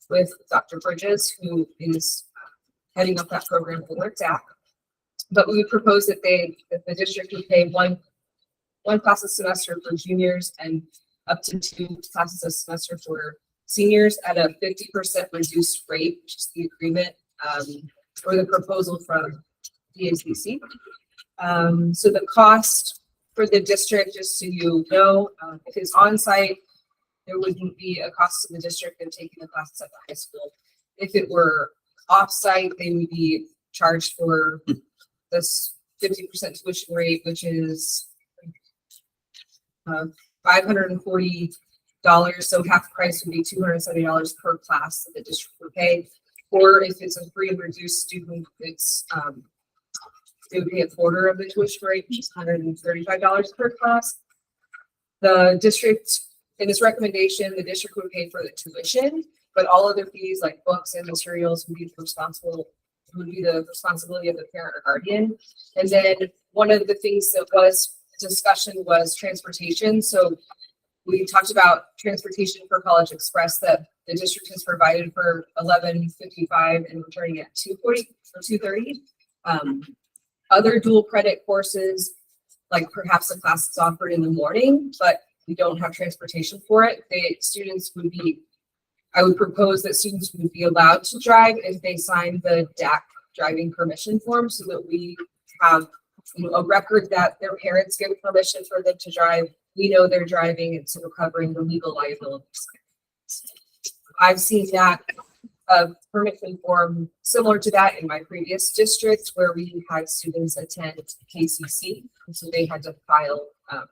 with Dr. Bridges, who is heading up that program for their DAC. But we would propose that the district would pay one class a semester for juniors and up to 2 classes a semester for seniors at a 50% reduced rate, which is the agreement or the proposal from DACC. So the cost for the district, just so you know, if it's on site, there wouldn't be a cost to the district in taking the classes at the high school. If it were off-site, they would be charged for this 50% tuition rate, which is $540. So half price would be $270 per class that the district would pay. Or if it's a free and reduced student, it's it would be a quarter of the tuition rate, which is $135 per class. The district, in this recommendation, the district would pay for the tuition, but all other fees like books and materials would be the responsibility of the parent or guardian. And then one of the things that was discussion was transportation. So we talked about transportation for College Express that the district has provided for $11.55 and returning at $2.40 or $2.30. Other dual credit courses, like perhaps a class is offered in the morning, but we don't have transportation for it. I would propose that students would be allowed to drive if they sign the DAC driving permission form, so that we have a record that their parents give permission for them to drive. We know they're driving, and so we're covering the legal liabilities. I've seen that permission form similar to that in my previous district, where we had students attend KCC, and so they had to file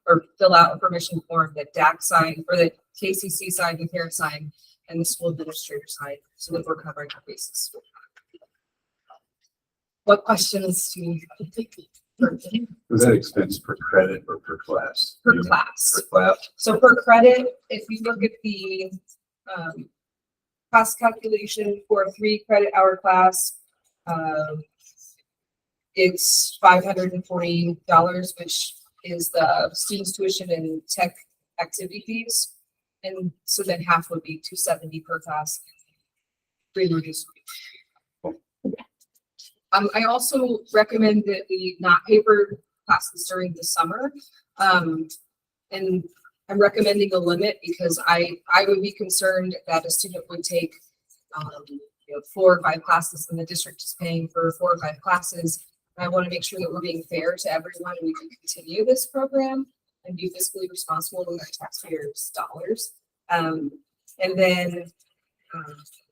or fill out a permission form that DAC signed, or that KCC signed, the parent signed, and the school administrator signed, so that we're covering our bases. What questions do you have? Was that expense per credit or per class? Per class. Per class. So per credit, if you look at the cost calculation for a 3 credit hour class, it's $540, which is the student's tuition and tech activity fees. And so then half would be $270 per class. Free and reduced. I also recommend that we not pay for classes during the summer. And I'm recommending a limit because I would be concerned that a student would take 4 or 5 classes and the district is paying for 4 or 5 classes. And I want to make sure that we're being fair to everyone and we can continue this program and be fiscally responsible with our taxpayers' dollars. And then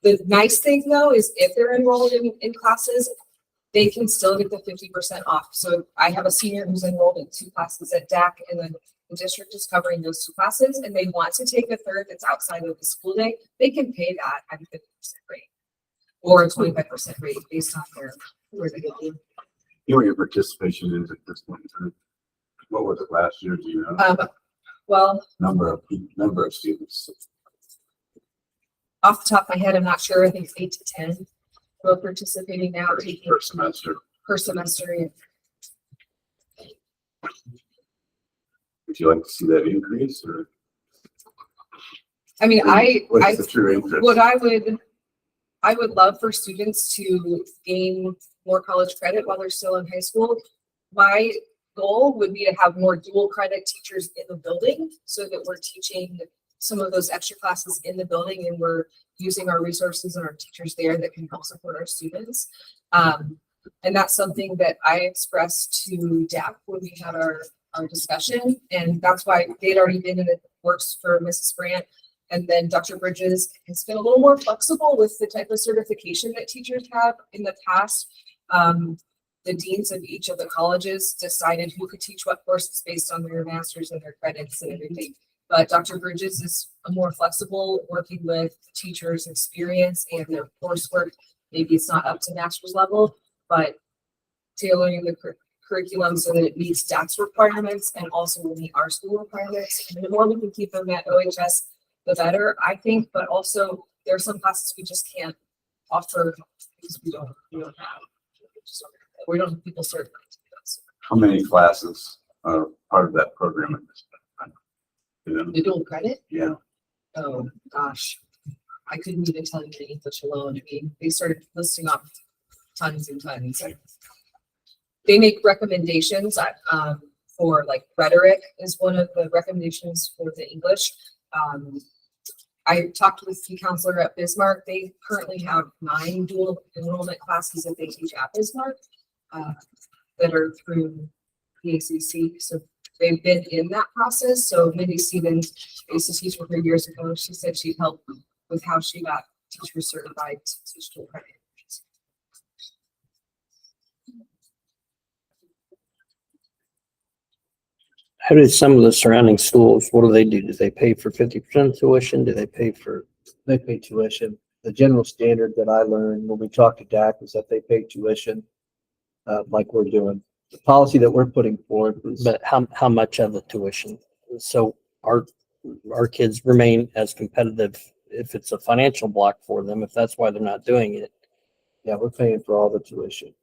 the nice thing though is if they're enrolled in classes, they can still get the 50% off. So I have a senior who's enrolled in 2 classes at DAC, and then the district is covering those 2 classes, and they want to take a third that's outside of the school day, they can pay that at a 50% rate or a 25% rate based on where they go. You know what your participation is at this point in time? What was it last year? Do you know? Well, Number of students. off the top of my head, I'm not sure. I think it's 8 to 10 who are participating now. Per semester. Per semester. Yeah. Would you like to see that increase or? I mean, What's the true interest? what I would love for students to gain more college credit while they're still in high school. My goal would be to have more dual credit teachers in the building so that we're teaching some of those extra classes in the building and we're using our resources and our teachers there that can help support our students. And that's something that I expressed to DAC when we had our discussion. And that's why they'd already been in the works for Mrs. Brandt. And then Dr. Bridges has been a little more flexible with the type of certification that teachers have in the past. The deans of each of the colleges decided who could teach what courses based on their masters and their credits and everything. But Dr. Bridges is a more flexible, working with teachers' experience and their coursework. Maybe it's not up to master's level, but tailoring the curriculum so that it meets DAC's requirements and also will meet our school requirements. And the more we can keep them at OHS, the better, I think. But also, there are some classes we just can't offer because we don't have. We don't have people certified to do this. How many classes are part of that program at this time? The dual credit? Yeah. Oh, gosh. I couldn't even tell you the English alone. I mean, they started listing off tons and tons. They make recommendations for like rhetoric is one of the recommendations for the English. I talked with the counselor at Bismarck. They currently have 9 dual enrollment classes that they teach at Bismarck that are through PACC. So they've been in that process. So Mindy Stevens, I used to teach with her years ago. She said she'd help with how she got teacher certified to teach dual credit. How do some of the surrounding schools, what do? Do they pay for 50% tuition? Do they pay for? They pay tuition. The general standard that I learned when we talked to DAC is that they pay tuition, like we're doing. The policy that we're putting forward is. But how much of the tuition? So our kids remain as competitive if it's a financial block for them, if that's why they're not doing it. Yeah, we're paying for all the tuition.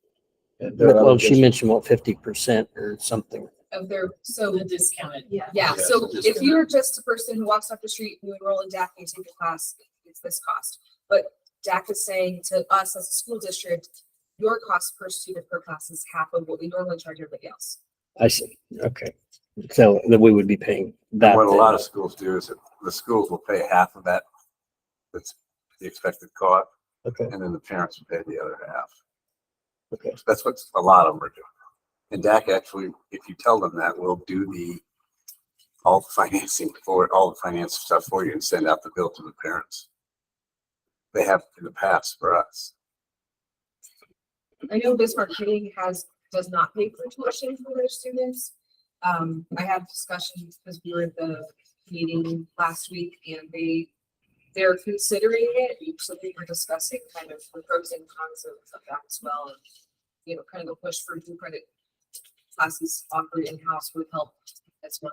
And Well, she mentioned 50% or something. Of their, so The discounted. yeah, so if you're just a person who walks off the street, you enroll in DAC and you take a class, it's this cost. But DAC is saying to us as a school district, your cost per student per class is half of what we normally charge everybody else. I see. Okay. So that we would be paying that. What a then. lot of schools do is that the schools will pay half of that. That's the expected cost. Okay. And then the parents will pay the other half. Okay. That's what a lot of them are doing. And DAC actually, if you tell them that, will do all the financing for all the finance stuff for you and send out the bill to the parents. They have in the past for us. I know Bismarck King does not pay for tuition for their students. I had discussions because we were at the meeting last week and they're considering it. So we were discussing kind of the pros and cons of that as well. And, kind of a push for dual credit classes offered in-house would help as well.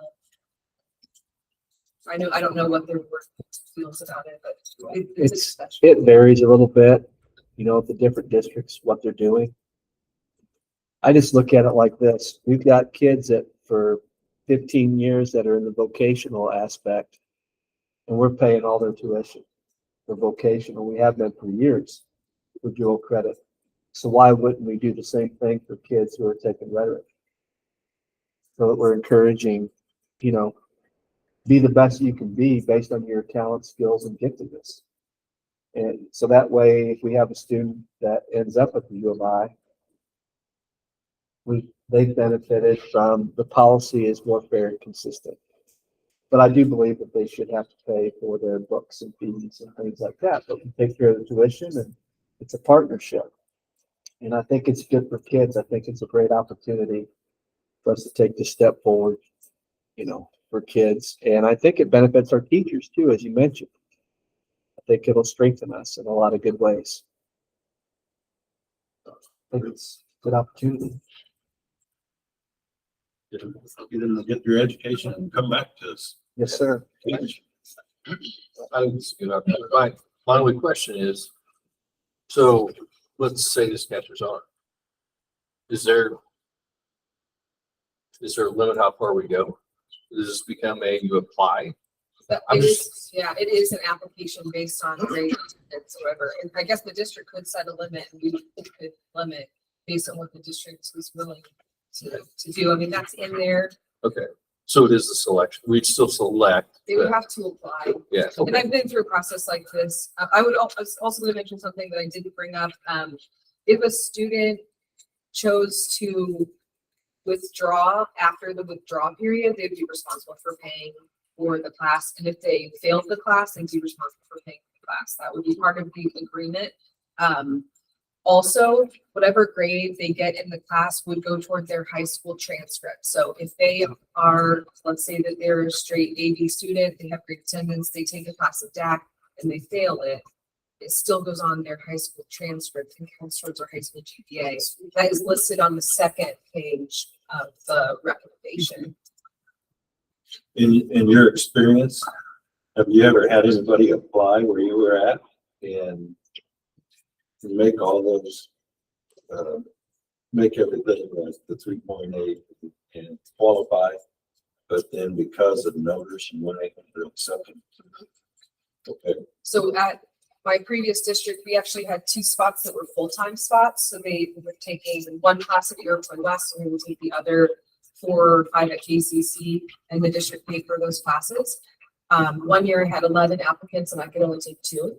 I don't know what their work feels about it, but it's a discussion. It varies a little bit, at the different districts, what they're doing. I just look at it like this. We've got kids that for 15 years that are in the vocational aspect, and we're paying all their tuition for vocational. We have been for years for dual credit. So why wouldn't we do the same thing for kids who are taking rhetoric? So that we're encouraging, be the best you can be based on your talent, skills, and giftedness. And so that way, if we have a student that ends up at the U of I, they've benefited from the policy is more fair and consistent. But I do believe that they should have to pay for their books and fees and things like that. But we take care of the tuition, and it's a partnership. And I think it's good for kids. I think it's a great opportunity for us to take this step forward, for kids. And I think it benefits our teachers too, as you mentioned. I think it'll strengthen us in a lot of good ways. I think it's a good opportunity. Get them to get their education and come back to us. Yes, sir. I think it's a good opportunity. My only question is, so let's say this catches on. Is there a limit how far we go? Does this become you apply But I'm it is, yeah, it is an application based on grade and whatever. And I guess the district could set a limit and we could limit based on what the district is willing to do. I mean, that's in there. Okay, so it is a selection. We'd still select. They would have to apply. Yeah. And I've been through a process like this. I would also going to mention something that I didn't bring up. If a student chose to withdraw after the withdrawal period, they'd be responsible for paying for the class. And if they failed the class, they'd be responsible for paying for the class. That would be part of the agreement. Also, whatever grade they get in the class would go toward their high school transcript. So if they are, let's say that they're a straight AB student, they have great attendance, they take a class of DAC and they fail it, it still goes on their high school transcript and counts towards their high school GPA. That is listed on the second page of the recommendation. In your experience, have you ever had anybody apply where you were at and make all those, make everything like the 3.8 and qualify, but then because of notice and when they can accept it? Okay. So at my previous district, we actually had 2 spots that were full-time spots. So they were taking one class at Iroquois West and we would take the other 4 or 5 at KCC, and the district paid for those classes. One year I had 11 applicants and I could only take 2.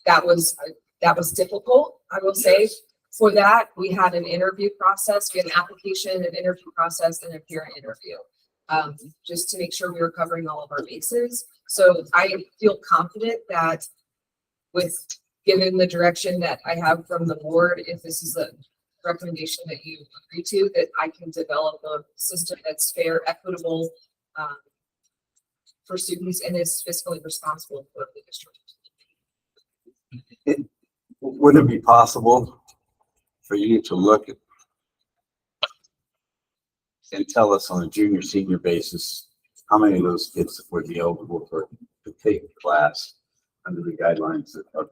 That was difficult, I will say. For that, we had an interview process. We had an application, an interview process, and a parent interview, just to make sure we were covering all of our bases. So I feel confident that given the direction that I have from the board, if this is a recommendation that you agree to, that I can develop a system that's fair, equitable, for students and is fiscally responsible for the district. Would it be possible for you to look at and tell us on a junior senior basis how many of those kids would be eligible to take the class under the guidelines that are?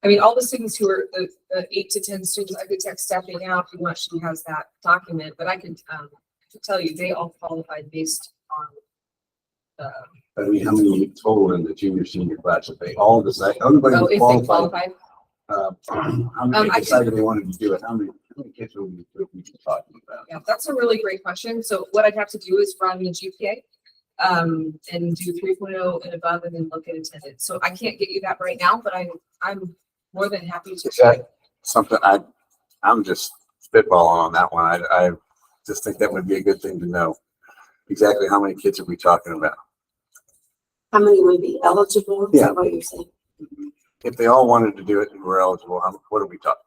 I mean, all the students who are the 8 to 10 students, I could text Stephanie now if you want, she has that document, but I can tell you they all qualified based on I mean, how many total in the junior senior class? If they all decide, everybody if was they qualified. qualify. How many I decided they wanted to do it? How many kids were we talking about? Yeah, that's a really great question. So what I'd have to do is run the GPA and do 3.0 and above and then look at attendance. So I can't get you that right now, but I'm more than happy to. Is that something I'm just spitballing on that one. I just think that would be a good thing to know. Exactly how many kids are we talking about? How many would be eligible? Is that what you're saying? If they all wanted to do it and were eligible, what are we talking?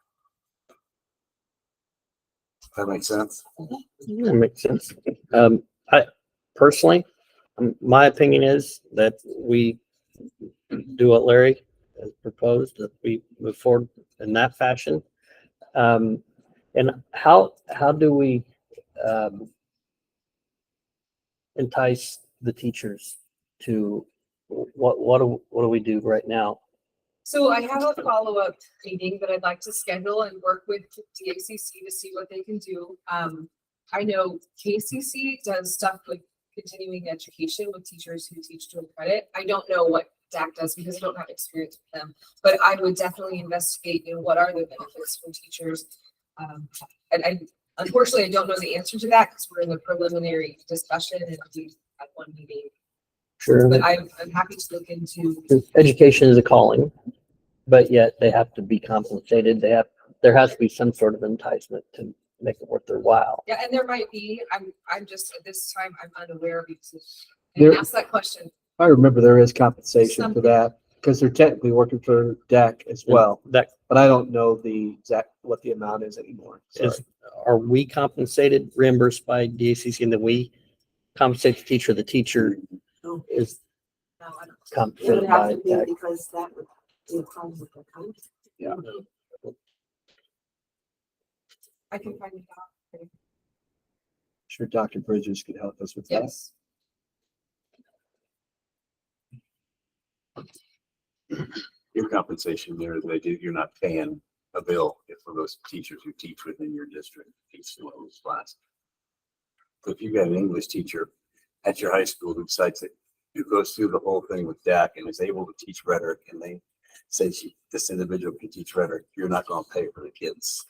That makes sense? That makes sense. I personally, my opinion is that we do what Larry has proposed, that we move forward in that fashion. And how do we entice the teachers to what do we do right now? So I have a follow-up meeting that I'd like to schedule and work with DACC to see what they can do. I know KCC does stuff with continuing education with teachers who teach dual credit. I don't know what DAC does because I don't have experience with them, but I would definitely investigate, what are the benefits for teachers. And unfortunately, I don't know the answer to that because we're in the preliminary discussion and we had one meeting. Sure. But I'm happy to look into. Education is a calling, but yet they have to be compensated. There has to be some sort of enticement to make it worth their while. Yeah, and there might be. I'm just at this time I'm unaware because There- ask that question. I remember there is compensation for that because they're technically working for DAC as well, but I don't know the exact, what the amount is anymore. Sorry. Are we compensated, reimbursed by DACC, and then we compensate the teacher? The teacher is No, I don't. It compensated would have by to be DAC. because that would be a part of the contract. Yeah. I can find it out. Sure, Dr. Bridges could help us with that. Yes. Your compensation there is you're not paying a bill for those teachers who teach within your district, teach the English class. So if you've got an English teacher at your high school who cites it, who goes through the whole thing with DAC and is able to teach rhetoric, and they say this individual can teach rhetoric, you're not gonna pay for the kids.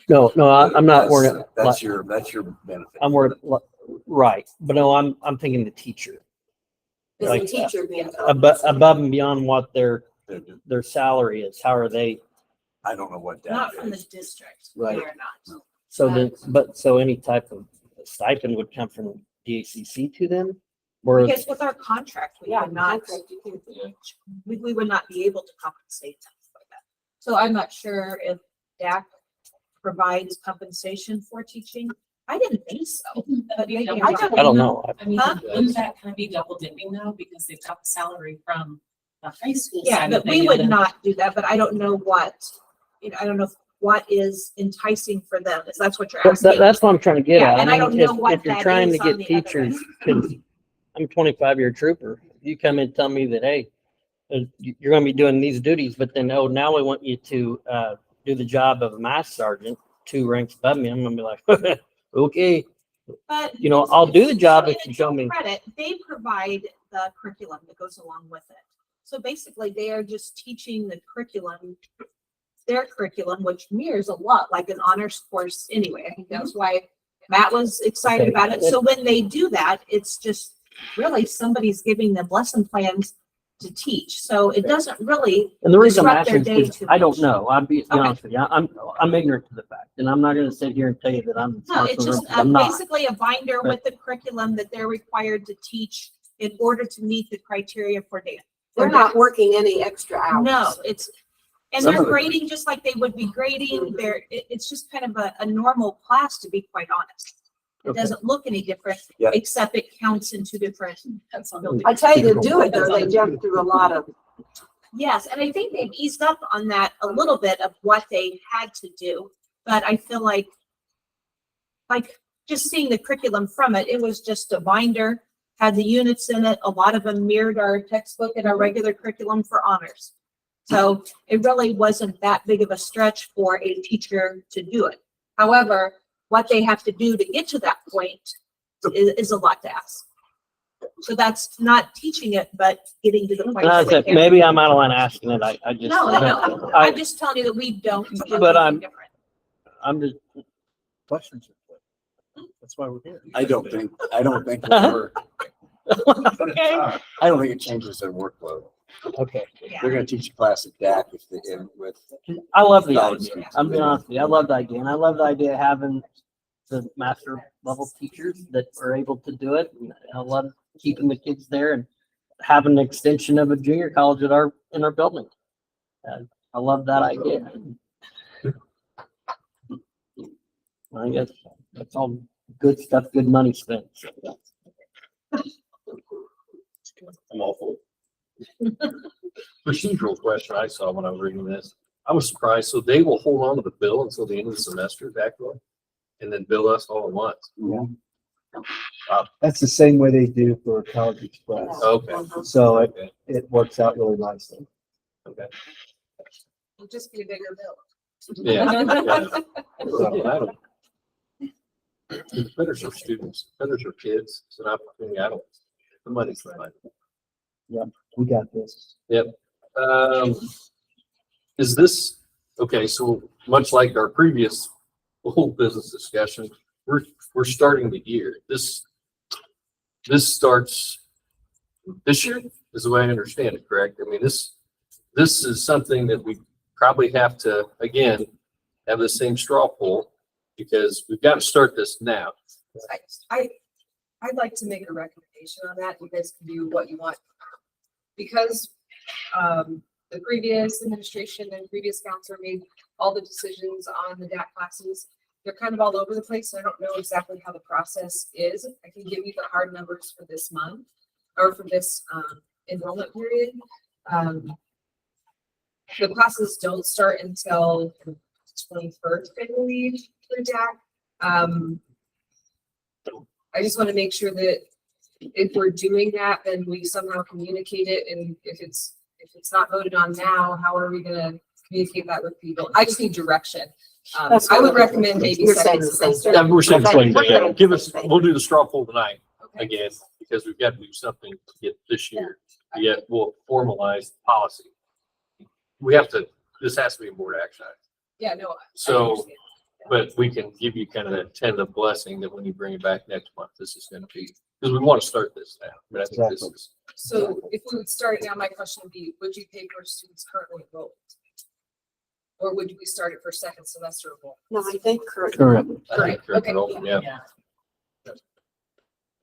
No, I'm not worried. That's your benefit. I'm worried, right, but no, I'm thinking the teacher. Is Like, the teacher being above and beyond what their salary is, how are they? I don't know what Not DAC from the is. district. Right. They are not. So then, so any type of stipend would come from DACC to them? Or, Because with our contract, we would not, we would not be able to compensate them for that. So I'm not sure if DAC provides compensation for teaching. I didn't think so. But maybe I don't know. I mean, Huh? wouldn't that kind of be double dipping though, because they've got the salary from the high school Yeah, side but of we thing, would and then- not do that, but I don't know what, I don't know what is enticing for them, if that's what you're asking. That's what I'm trying to get Yeah, at. and I don't know If what you're that trying to is on get the other teachers, end. 'cause I'm a 25-year trooper. You come in and tell me that, hey, you're gonna be doing these duties, but then, oh, now we want you to do the job of a math sergeant, 2 ranks above me. I'm gonna be like, okay, But you know, I'll do the job if you show me. credit, they provide the curriculum that goes along with it. So basically, they are just teaching the curriculum, their curriculum, which mirrors a lot like an honors course anyway. I think that's why Matt was excited Okay. about it. So when they do that, it's just really somebody's giving them lesson plans to teach. So it doesn't really And the reason I'm disrupt their asking day is too I don't much. know. I'll be Okay. honest with you. I'm ignorant to the fact, and I'm not gonna sit here and tell you that I'm. No, it's just I'm not. basically a binder with the curriculum that they're required to teach in order to meet the criteria for data. They're not working any extra hours. No, it's, and Some they're of it- grading just like they would be grading. It's just kind of a normal class, to be quite honest. It Okay. doesn't look any different, Yeah. except it counts in 2 different. I tell you to do it though, they jump through a lot of. Yes, and I think they've eased up on that a little bit of what they had to do, but I feel like just seeing the curriculum from it, it was just a binder, had the units in it. A lot of them mirrored our textbook and our regular curriculum for honors. So it really wasn't that big of a stretch for a teacher to do it. However, what they have to do to get to that point is a lot to ask. So that's not teaching it, but getting to the point. where they can. Maybe I'm out of line asking it. I just. No, no, I- I'm just telling you that we don't. do But anything different. I'm just. Questions. That's why we're here. I don't think we're- Okay. I don't think it changes their workload. Okay. They're gonna teach a class of DAC if they in with. I love the college idea. students. I'm being honest with you. I love the idea. And I love the idea of having the master level teachers that are able to do it. And I love keeping the kids there and having an extension of a junior college in our building. I love that idea. I guess that's all good stuff, good money spent. I'm all for it. Procedural question I saw when I was reading this. I was surprised. So they will hold on to the bill until the end of the semester back on and then bill us all at once. Yeah. That's the same way they do for College Express. Okay. So Okay. it works out really nicely. Okay. It'll just be a bigger bill. Yeah. Betters are students, betters are kids. It's an opportunity. I don't, the money's the money. Yeah, we got this. Yep. Is this, okay, so much like our previous whole business discussion, we're starting the year. This starts this year is the way I understand it, correct? I mean, this is something that we probably have to, again, have the same straw poll because we've got to start this now. I'd like to make a recommendation on that. You guys can do what you want. Because the previous administration and previous council made all the decisions on the DAC classes. They're kind of all over the place. So I don't know exactly how the process is. I can give you the hard numbers for this month or for this enrollment period. The classes don't start until the 21st, I believe, for DAC. I just want to make sure that if we're doing that, then we somehow communicate it. And if it's not voted on now, how are we going to communicate that with people? I just need direction. I would recommend maybe You're second saying the same semester. Yeah, we're saying, Okay. give us, we'll do the straw poll tonight. again, because we've got to do something to get this year. Yet we'll formalize the policy. We have to, this has to be a board action item. Yeah, no. I So, understand. but we can give you kind of that tentative blessing that when you bring it back next month, this is going to be, because we want to start this now. But I think this is, So if we would start now, my question would be, would you pay for students currently enrolled? Or would we start it for second semester enrollment? No, I think current. Currently, I think, Okay.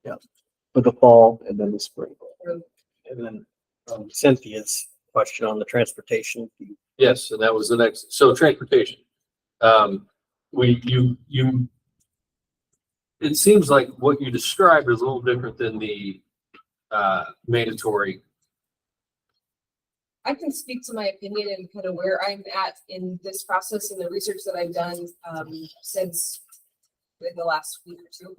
yeah. for the fall and then the spring. And then Cynthia's question on the transportation. Yes, and that was the next, so transportation. It seems like what you described is a little different than the mandatory. I can speak to my opinion and kind of where I'm at in this process and the research that I've done since in the last week or two.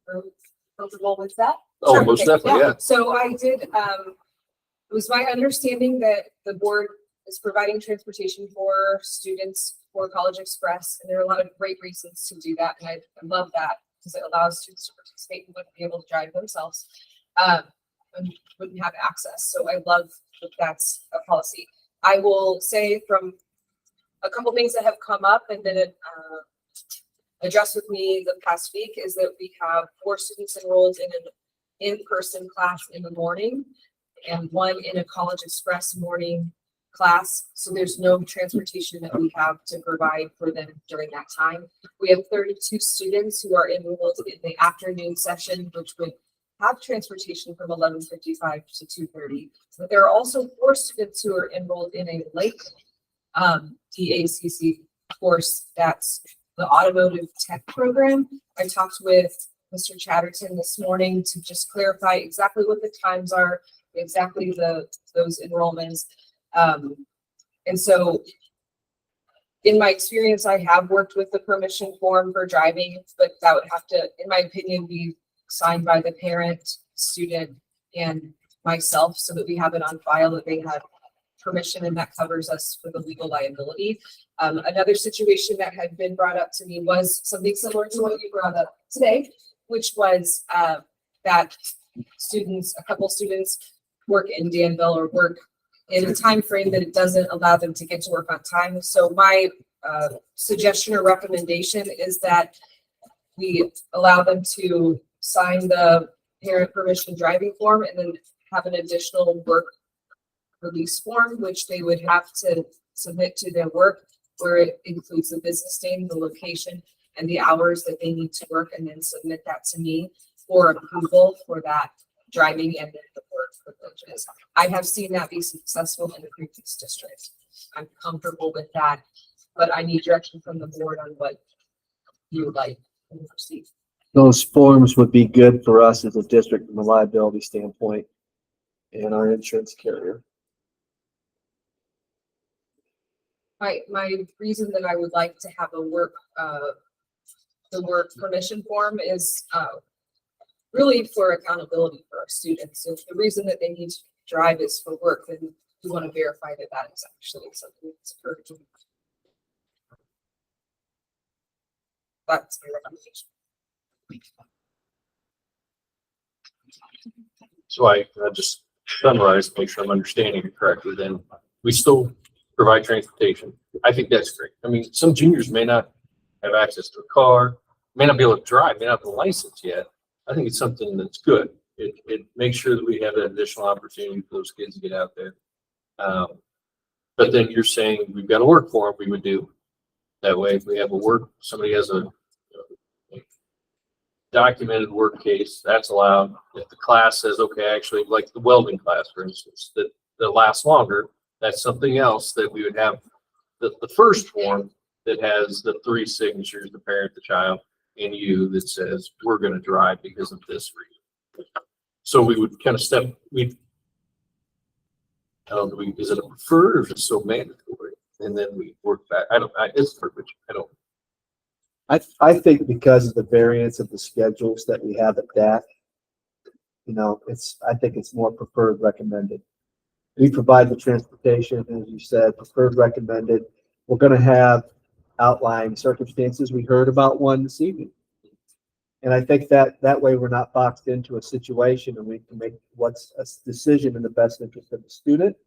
Are you comfortable with that? Oh, Sure, most okay. definitely, yeah. So I did, it was my understanding that the board is providing transportation for students for College Express. And there are a lot of great reasons to do that. And I love that because it allows students to participate and wouldn't be able to drive themselves. And wouldn't have access. So I love that that's a policy. I will say from a couple things that have come up and been addressed with me the past week is that we have 4 students enrolled in an in-person class in the morning and 1 in a College Express morning class. So there's no transportation that we have to provide for them during that time. We have 32 students who are enrolled in the afternoon session, which would have transportation from 11:55 to 2:30. But there are also 4 students who are enrolled in a late DACC course. That's the automotive tech program. I talked with Mr. Chatterton this morning to just clarify exactly what the times are, exactly those enrollments. And so in my experience, I have worked with the permission form for driving, but that would have to, in my opinion, be signed by the parent, student, and myself so that we have it on file that they had permission and that covers us for the legal liability. Another situation that had been brought up to me was something similar to what you brought up today, which was that a couple students work in Danville or work in a time frame that it doesn't allow them to get to work on time. So my suggestion or recommendation is that we allow them to sign the parent permission driving form and then have an additional work release form, which they would have to submit to their work, where it includes the business name, the location, and the hours that they need to work, and then submit that to me for approval for that driving and then the work privileges. I have seen that be successful in the previous district. I'm comfortable with that, but I need direction from the board on what you would like to proceed. Those forms would be good for us as a district from a liability standpoint and our insurance carrier. My reason that I would like to have the work permission form is really for accountability for our students. If the reason that they need to drive is for work, then we want to verify that that is actually something that's occurred. That's my recommendation. So I just summarize, make sure I'm understanding it correctly, then we still provide transportation. I think that's great. I mean, some juniors may not have access to a car, may not be able to drive, may not have the license yet. I think it's something that's good. It makes sure that we have that additional opportunity for those kids to get out there. But then you're saying we've got a work for them, we would do. That way, if we have somebody has a documented work case, that's allowed. If the class says, okay, actually, like the welding class, for instance, that lasts longer, that's something else that we would have the first form that has the 3 signatures, the parent, the child, and you, that says we're going to drive because of this reason. So we would kind of is it a preferred or is it so mandatory? And then we work back. It's privilege. I think because of the variance of the schedules that we have at DAC, I think it's more preferred recommended. We provide the transportation, as you said, preferred recommended. We're going to have outlying circumstances. We heard about one this evening. And I think that way we're not boxed into a situation and we can make what's a decision in the best interest of the student.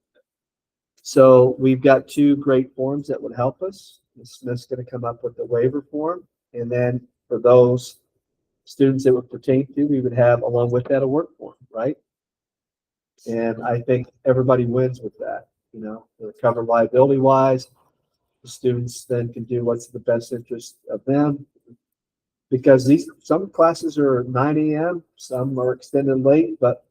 So we've got two great forms that would help us. Ms. Smith's going to come up with the waiver form. And then for those students that would pertain to, we would have along with that a work form, right? And I think everybody wins with that. You know, they're covered liability wise. The students then can do what's the best interest of them. Because some classes are 9 a.m., some are extended late, but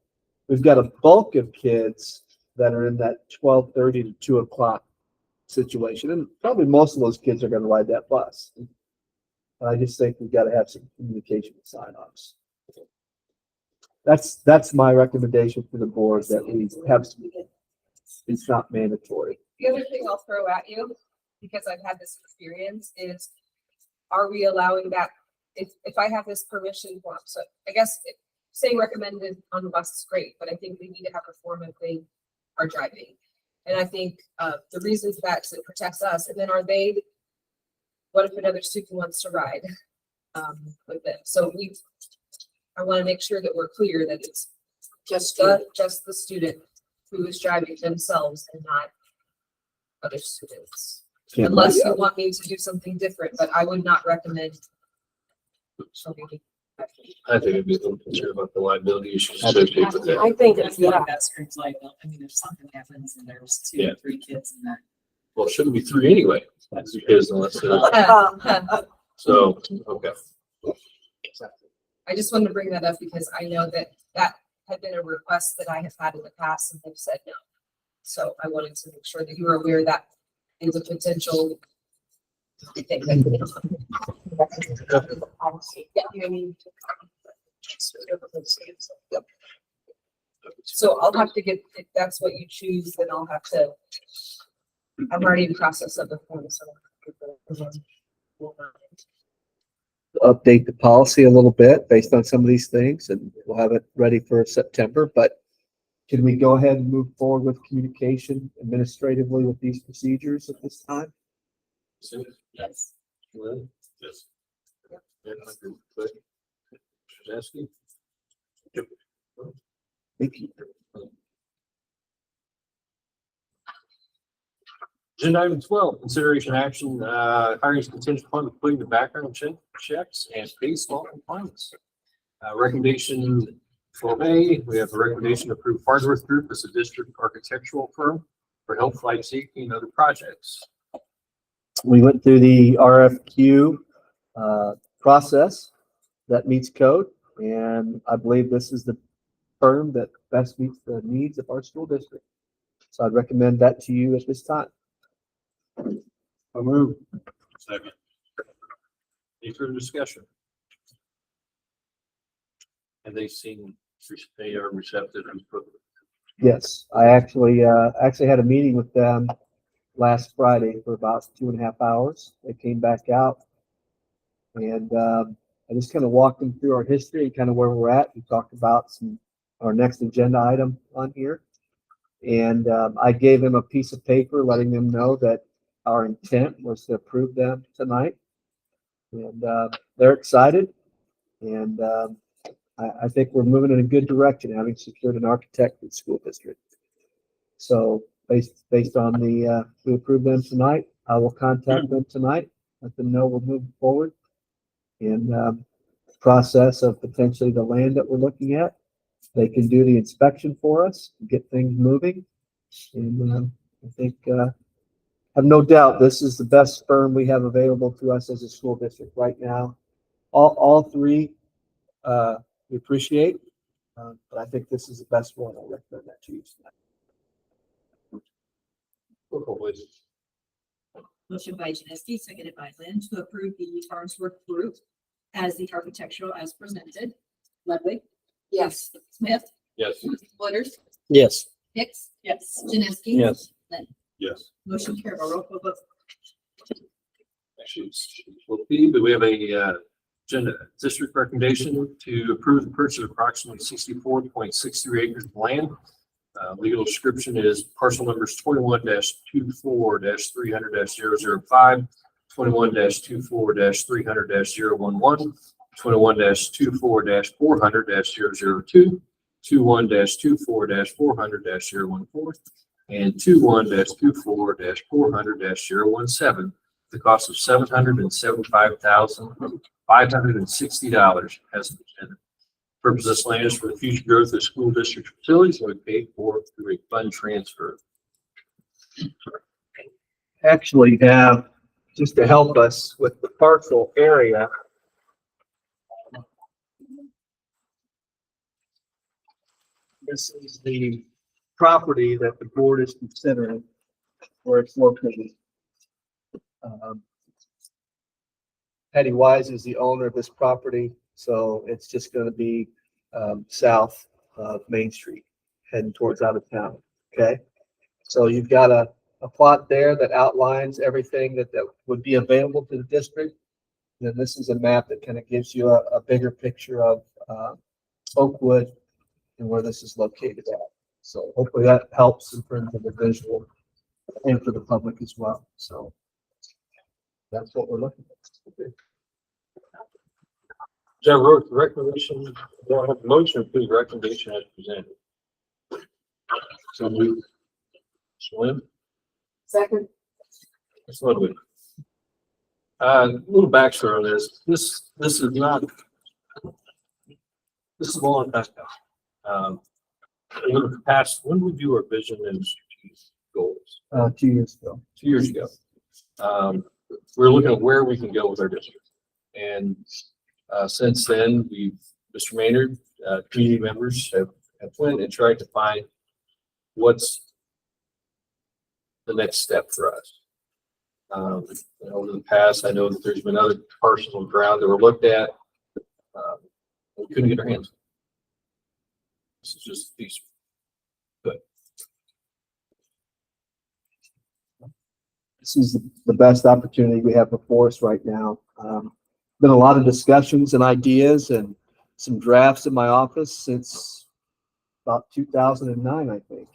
we've got a bulk of kids that are in that 12:30 to 2 o'clock situation. And probably most of those kids are going to ride that bus. I just think we've got to have some communication with sign-offs. That's my recommendation for the board, that we have some, it's not mandatory. The other thing I'll throw at you, because I've had this experience, is are we allowing that, if I have this permission form, so I guess saying recommended on the bus is great, but I think we need to have a form if they are driving. And I think the reason for that is it protects us. And then what if another student wants to ride with them? So I want to make sure that we're clear that it's just the student who is driving themselves and not other students. Yeah, Unless you want me to do something different, but I would not recommend. I think it'd be a little concerned about the liability issues associated with that. I think it's, yeah. That screams like, I mean, if something happens and there's Yeah. 3 kids in that. Well, it shouldn't be 3 anyway. That's because unless, so, okay. I just wanted to bring that up because I know that had been a request that I have had in the past and they've said no. So I wanted to make sure that you were aware that is a potential thing that could Yep. So I'll have to get, if that's what you choose, then I'll have to, I'm already in process of the form, so. Update the policy a little bit based on some of these things, and we'll have it ready for September. But can we go ahead and move forward with communication administratively with these procedures at this time? Yes. Well, yes. Yeah, I agree with that. Shazowski? Yep. Thank you. Agenda item 12, consideration action, hiring contingent upon completing the background checks and base law compliance. Recommendation 12A, we have a recommendation to approve Farnsworth Group as a district architectural firm for health, life safety, and other projects. We went through the RFQ process that meets code, and I believe this is the firm that best meets the needs of our school district. So I'd recommend that to you at this time. I'll move. Second. Any further discussion? And they are receptive. Yes, I actually had a meeting with them last Friday for about 2.5 hours. They came back out, and I just kind of walked them through our history and kind of where we're at. We talked about our next agenda item on here, and I gave them a piece of paper letting them know that our intent was to approve them tonight, and they're excited, and I think we're moving in a good direction, having secured an architect for the school district. So based on we approve them tonight, I will contact them tonight, let them know we're moving forward in the process of potentially the land that we're looking at. They can do the inspection for us, get things moving, and I think I have no doubt this is the best firm we have available to us as a school district right now. All three we appreciate, but I think this is the best one. I'll recommend that to you tonight. Motion by Janeski, seconded by Lynn, to approve the Farnsworth Group as the architectural as presented. Ludwig? Yes. Smith? Yes. Waters? Yes. Hicks? Yes. Janeski? Yes. Lynn? Yes. Motion carried by roll call vote. Actually, will be, but we have a agenda district recommendation to approve the purchase of approximately 64.63 acres of land. Legal description is parcel numbers 21-24-300-005, 21-24-300-011, 21-24-400-002, 21-24-400-014, and 21-24-400-017. The cost of $775,560 as presented. Purpose of this land is for the future growth of school district facilities and we paid for through a fund transfer. Actually have, just to help us with the parcel area. This is the property that the board is considering where it's located. Patty Wise is the owner of this property, so it's just going to be south of Main Street, heading towards out of town. Okay, so you've got a plot there that outlines everything that would be available to the district. And then this is a map that kind of gives you a bigger picture of Oakwood and where this is located at. So hopefully that helps in terms of the visual and for the public as well. So that's what we're looking at. John wrote the recommendation, we'll have a motion to approve the recommendation as presented. So move. Swim. Second. Ms. Ludwig. A little backstory on this. This is not. This is a long time ago. In the past, when we do our vision and strategic goals? 2 years ago. 2 years ago. We're looking at where we can go with our district. And since then, Mr. Maynard, community members have went and tried to find what's the next step for us. Over the past, I know that there's been other parcels of ground that were looked at. We couldn't get our hands on. This is just these. Good. This is the best opportunity we have before us right now. Been a lot of discussions and ideas and some drafts in my office since about 2009, I think.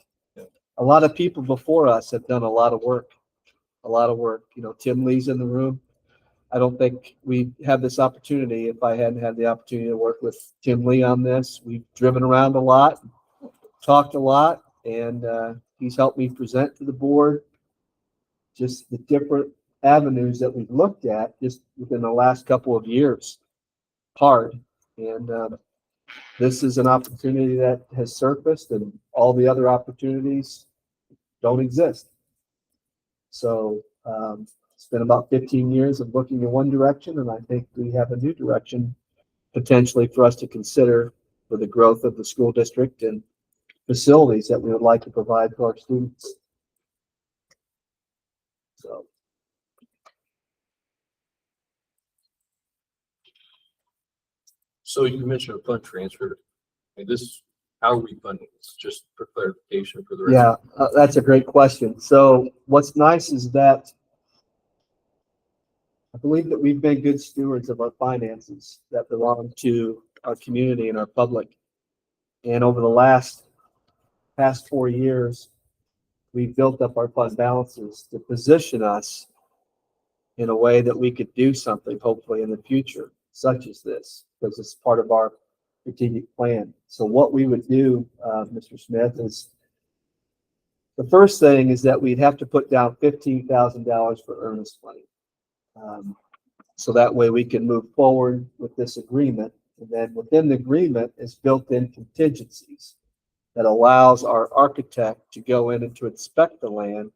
A lot of people before us have done a lot of work. You know, Tim Lee's in the room. I don't think we have this opportunity if I hadn't had the opportunity to work with Tim Lee on this. We've driven around a lot, talked a lot, and he's helped me present to the board just the different avenues that we've looked at just within the last couple of years. Hard. And this is an opportunity that has surfaced and all the other opportunities don't exist. So it's been about 15 years of looking in one direction, and I think we have a new direction potentially for us to consider for the growth of the school district and facilities that we would like to provide to our students. So you mentioned a fund transfer. And how are we funding this? Just for clarification for the rest. Yeah, that's a great question. So what's nice is that I believe that we've been good stewards of our finances that belong to our community and our public. And over the past 4 years, we've built up our fund balances to position us in a way that we could do something hopefully in the future, such as this, because it's part of our strategic plan. So what we would do, Mr. Smith, is the first thing is that we'd have to put down $15,000 for earnest money. So that way we can move forward with this agreement. And then within the agreement is built-in contingencies that allows our architect to go in and to inspect the land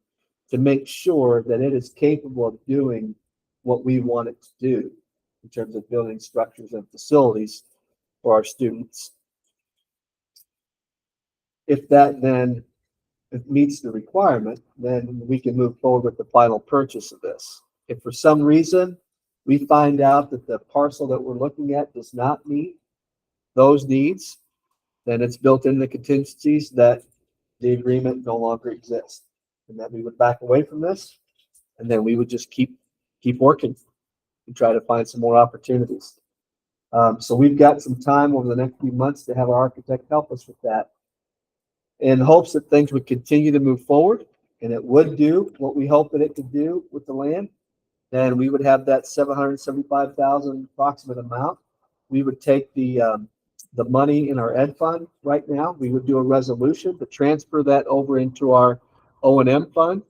to make sure that it is capable of doing what we want it to do in terms of building structures and facilities for our students. If that then meets the requirement, then we can move forward with the final purchase of this. If for some reason we find out that the parcel that we're looking at does not meet those needs, then it's built in the contingencies that the agreement no longer exists, and that we would back away from this, and then we would just keep working and try to find some more opportunities. So we've got some time over the next few months to have our architect help us with that, in hopes that things would continue to move forward and it would do what we hope that it could do with the land. Then we would have that $775,000 approximate amount we would take the money in our ed fund right now. We would do a resolution to transfer that over into our O&M fund,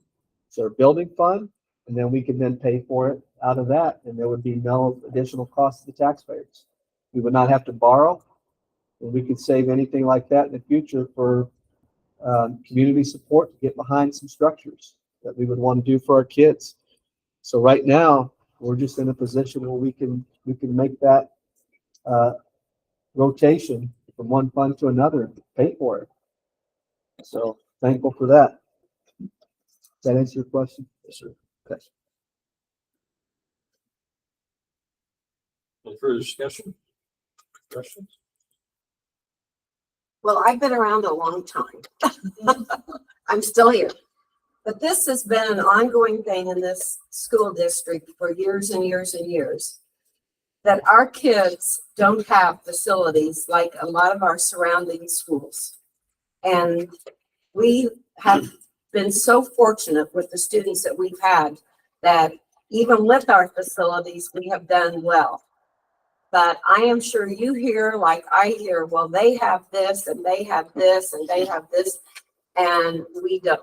so our building fund, and then we can then pay for it out of that, and there would be no additional cost to the taxpayers. We would not have to borrow, and we could save anything like that in the future for community support to get behind some structures that we would want to do for our kids. So right now, we're just in a position where we can make that rotation from one fund to another and pay for it. So thankful for that. Does that answer your question? Yes, sir. Okay. Any further discussion? Questions? Well, I've been around a long time. I'm still here. But this has been an ongoing thing in this school district for years and years and years, that our kids don't have facilities like a lot of our surrounding schools. And we have been so fortunate with the students that we've had that even with our facilities, we have done well. But I am sure you hear, like I hear, well, they have this and they have this and they have this, and we don't.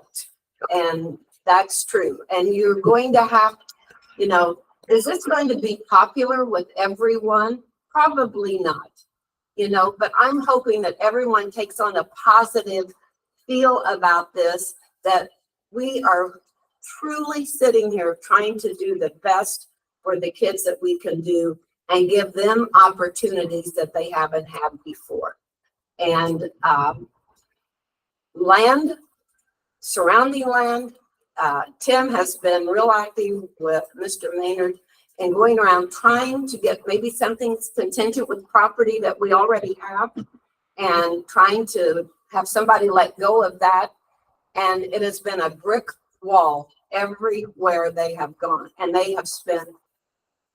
And that's true. And you're going to have, you know, is this going to be popular with everyone? Probably not, you know, but I'm hoping that everyone takes on a positive feel about this, that we are truly sitting here trying to do the best for the kids that we can do and give them opportunities that they haven't had before. And land, surrounding land, Tim has been real active with Mr. Maynard and going around trying to get maybe something contingent with property that we already have and trying to have somebody let go of that. And it has been a brick wall everywhere they have gone. And they have spent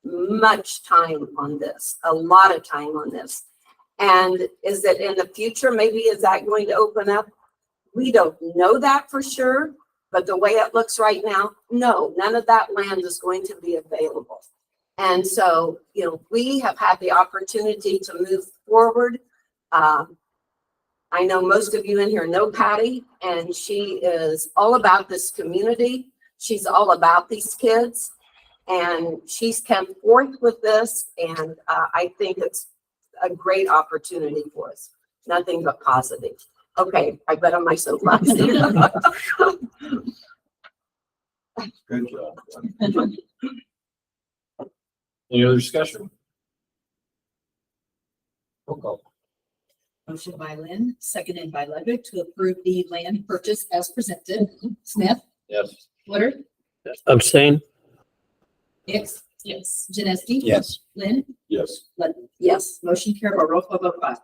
much time on this, a lot of time on this. And is that in the future, maybe is that going to open up? We don't know that for sure, but the way it looks right now, no, none of that land is going to be available. And so, you know, we have had the opportunity to move forward. I know most of you in here know Patty, and she is all about this community. She's all about these kids, and she's come forth with this, and I think it's a great opportunity for us. Nothing but positive. Okay, I bet on my soapbox. Good job. Any other discussion? Roll call. Motion by Lynn, seconded by Ludwig to approve the land purchase as presented. Smith, Yes. Woodard, Abstain? Hicks, yes. Janeski. Yes. Lynn, Yes. Ludwig. Yes. Motion carried by roll call vote 5.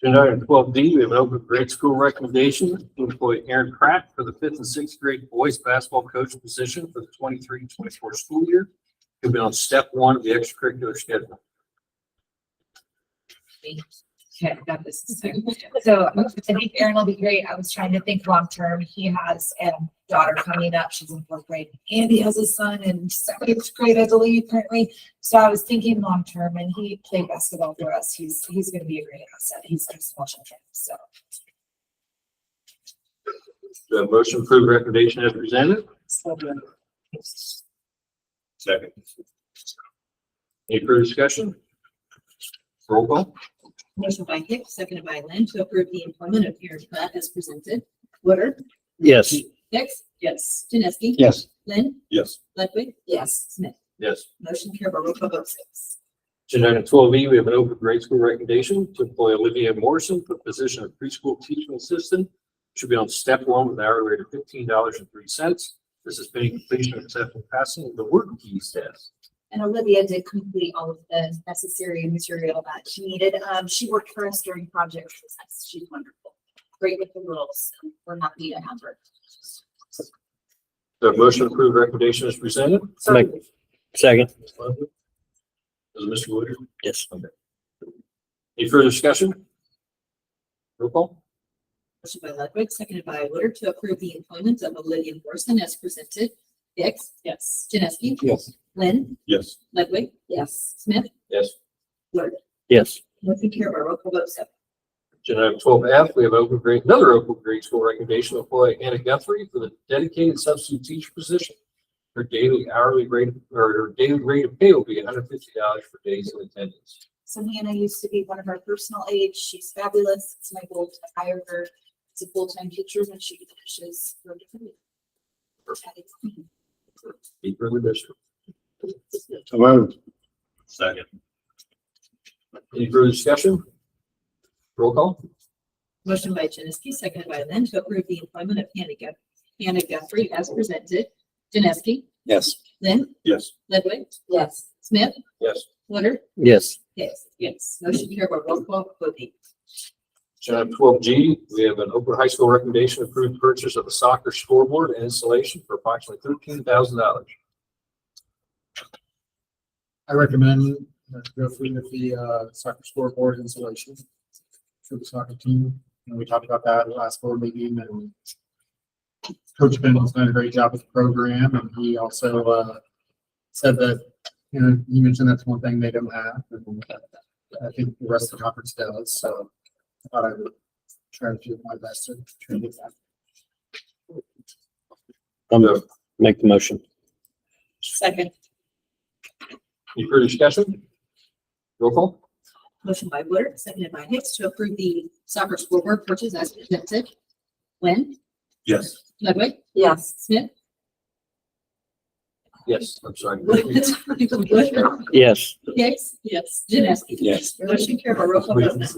Agenda item 12D, we have an open grade school recommendation to employ Aaron Pratt for the 5th and 6th grade boys basketball coach position for the 23-24 school year. He'll be on step 1 of the extracurricular schedule. Okay, I got this. So I think Aaron will be great. I was trying to think long term. He has a daughter coming up. She's in 4th grade. And he has a son in 7th grade, I believe, currently. So I was thinking long term, and he played basketball for us. He's going to be a great asset. He's a small champion. So The motion approved recommendation as presented. Second. Any further discussion? Roll call. Motion by Hicks, seconded by Lynn to approve the employment of Aaron Pratt as presented. Woodard, Yes. Hicks, yes. Janeski. Yes. Lynn, Yes. Ludwig, Yes. Smith. Yes. Motion carried by roll call vote 6. Agenda item 12E, we have an open grade school recommendation to employ Olivia Morrison for the position of preschool teaching assistant. Should be on step 1 with an hourly rate of $15.03. This is pending completion of acceptance passing the work keys test. and Olivia did complete all of the necessary material that she needed. She worked for us during project success. She's wonderful. Great with the rules. We're happy to have her. The motion approved recommendation is presented. Make- Second. Is it Mr. Woodard? Yes. Okay. Any further discussion? Roll call. Motion by Ludwig, seconded by Woodard to approve the employment of Olivia Morrison as presented. Hicks, yes. Janeski. Yes. Lynn, Yes. Ludwig, Yes. Smith, Yes. Wood. Yes. Motion carried by roll call vote 7. Agenda item 12F, we have another Oakwood grade school recommendation to employ Anna Guthrie for the dedicated substitute teacher position. Her daily hourly rate, or her daily rate of pay will be $150 for days of attendance. So Hannah used to be one of our personal aides. She's fabulous. It's my goal to hire her as a full-time teacher when she finishes her degree. Any further discussion? So moved. Second. Any further discussion? Roll call. Motion by Janeski, seconded by Lynn to approve the employment of Hannah Guthrie as presented. Janeski, Yes. Lynn, Yes. Ludwig, Yes. Smith, Yes. Woodard, Yes. yes. Motion carried by roll call vote 8. Agenda item 12G, we have an Oakwood High School recommendation to approve purchase of a soccer scoreboard and installation for approximately $13,000. I recommend that go through with the soccer scoreboard installation for the soccer team. And we talked about that at the last board meeting, and Coach Ben has done a great job with the program, and he also said that, you know, he mentioned that's one thing they don't have, and I think the rest of the conference does, so I thought I would try to do my best to try to get that. I'm gonna make the motion. Second. Any further discussion? Roll call. Motion by Woodard, seconded by Hicks to approve the soccer scoreboard purchase as presented. Lynn, Yes. Ludwig, Yes. Smith, Yes, I'm sorry. Woodard, Yes. Hicks, yes, Janeski. Yes. Motion carried by roll call vote 9.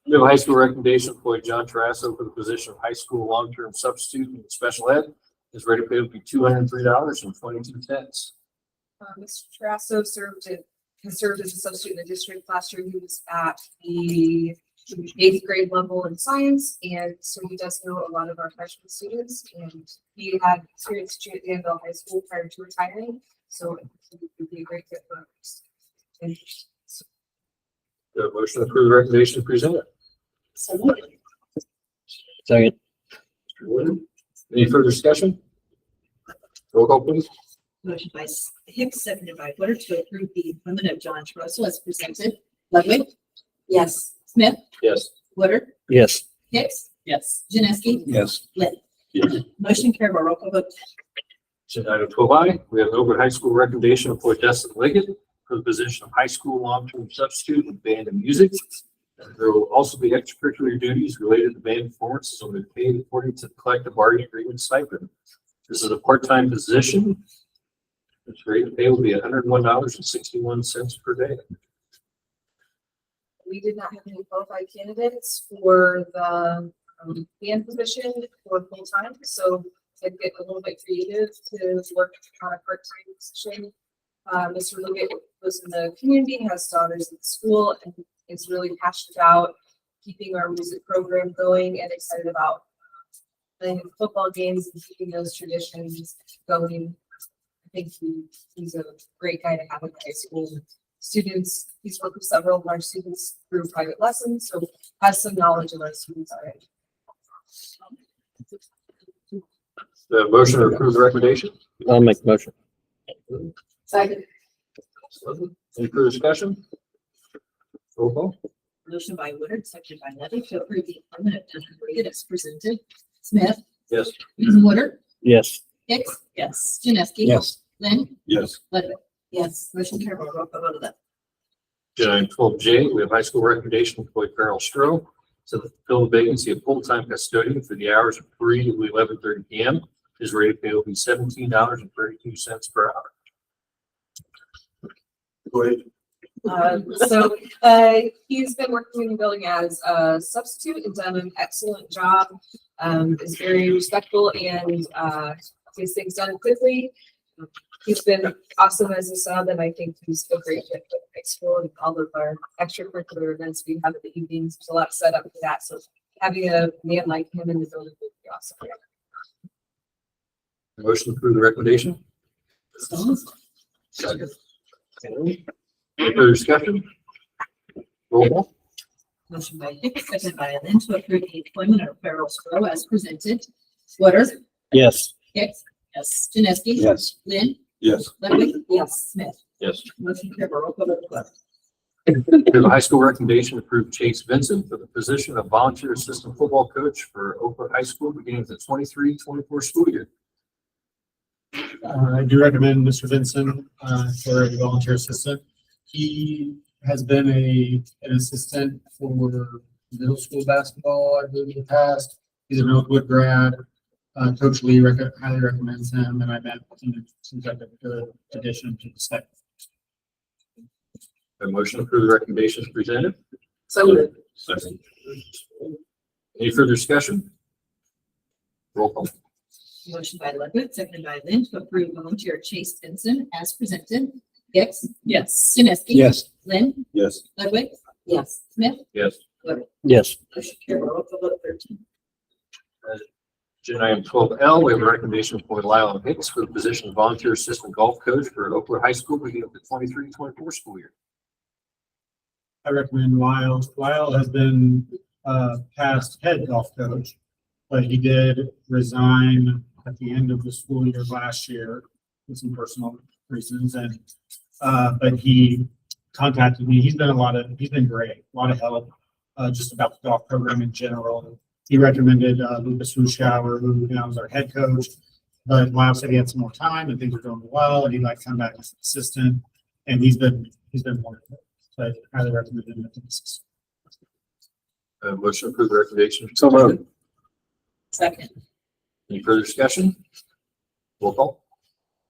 We have a high school recommendation to employ John Tarasso for the position of high school long-term substitute in special ed. His rate of pay would be $203.22. Mr. Trasso has served as a substitute in the district. Last year, he was at the 8th grade level in science, and so he does know a lot of our freshman students, and he had experience teaching at Danville High School prior to retiring, so he would be a great fit for us. And The motion to approve the recommendation presented. So moved. Second. Mr. Wood. Any further discussion? Roll call, please. Motion by Hicks, seconded by Woodard to approve the employment of John Trosso as presented. Ludwig, Yes. Smith, Yes. Woodard, Yes. Hicks, yes, Janeski, Yes. Lynn. Yes. Motion carried by roll call vote 10. Agenda item 12I, we have an Oakwood High School recommendation to employ Dustin Liggett for the position of high school long-term substitute in band and music. There will also be extracurricular duties related to band performances and will be paid according to the collective bargaining agreement stipend. This is a part-time position. Its rate of pay will be $101.61 per day. we did not have any qualified candidates for the band position for full time, so I'd get a little bit creative to work on a part-time position. Mr. Liggett lives in the community, has daughters in school, and is really passionate about keeping our music program going and excited about playing football games and keeping those traditions going. I think he's a great guy to have in high school. Students, he's worked with several of our students through private lessons, so has some knowledge of our students already. The motion to approve the recommendation. I'll make the motion. Second. Any further discussion? Roll call. Motion by Woodard, seconded by Levy to approve the employment of Dustin Liggett as presented. Smith, Yes. Woodard, Yes. Hicks, yes, Janeski. Yes. Lynn, Yes. Ludwig. Yes, motion carried by roll call vote of that. Agenda item 12J, we have high school recommendation to employ Carol Stroh to fill the vacancy of full-time custodian for the hours of 3 to 11:30 p.m. His rate of pay will be $17.32 per hour. Go ahead. He's been working in the building as a substitute and done an excellent job. Is very respectful and gets things done quickly. He's been awesome as a sub, and I think he's a great fit for high school and all of our extracurricular events we have in the evenings. There's a lot set up for that, so having a man like him in the building would be awesome. Motion to approve the recommendation. Second. Any further discussion? Roll call. Motion by Hicks, seconded by Lynn to approve the employment of Carol Stroh as presented. Woodard, Yes. Hicks, Yes. Janeski? Yes. Lynn? Yes. Ludwig? Yes. Smith? Yes. Motion carried by roll call vote. We have a high school recommendation to approve Chase Vincent for the position of volunteer assistant football coach for Oakwood High School beginning with the 23-24 school year. I do recommend Mr. Vincent, for a volunteer assistant. He has been an assistant for middle school basketball, I believe, in the past. He's an Oakwood grad. Coach Lee highly recommends him, and I met with him. Seems like a good addition to the staff. A motion to approve the recommendations presented. So moved. Second. Any further discussion? Roll call. Motion by Ludwig, seconded by Lynn to approve volunteer Chase Benson as presented. Hicks? Yes. Janeski? Yes. Lynn? Yes. Ludwig? Yes. Smith? Yes. Woodard? Yes. Motion carried by roll call vote 13. Agenda item 12L, we have a recommendation for Lyle Hicks for the position of volunteer assistant golf coach for Oakwood High School beginning with the 23-24 school year. I recommend Lyle. Lyle has been past head golf coach, but he did resign at the end of the school year last year with some personal reasons, and but he contacted me. He's been great, a lot of help just about the golf program in general. He recommended Lucas Huschauer, who now is our head coach, but Lyle said he had some more time and things were going well, and he'd like to come back as an assistant, and he's been wonderful. So I highly recommend him as an assistant. Motion to approve the recommendation. So moved. Second. Any further discussion? Roll call.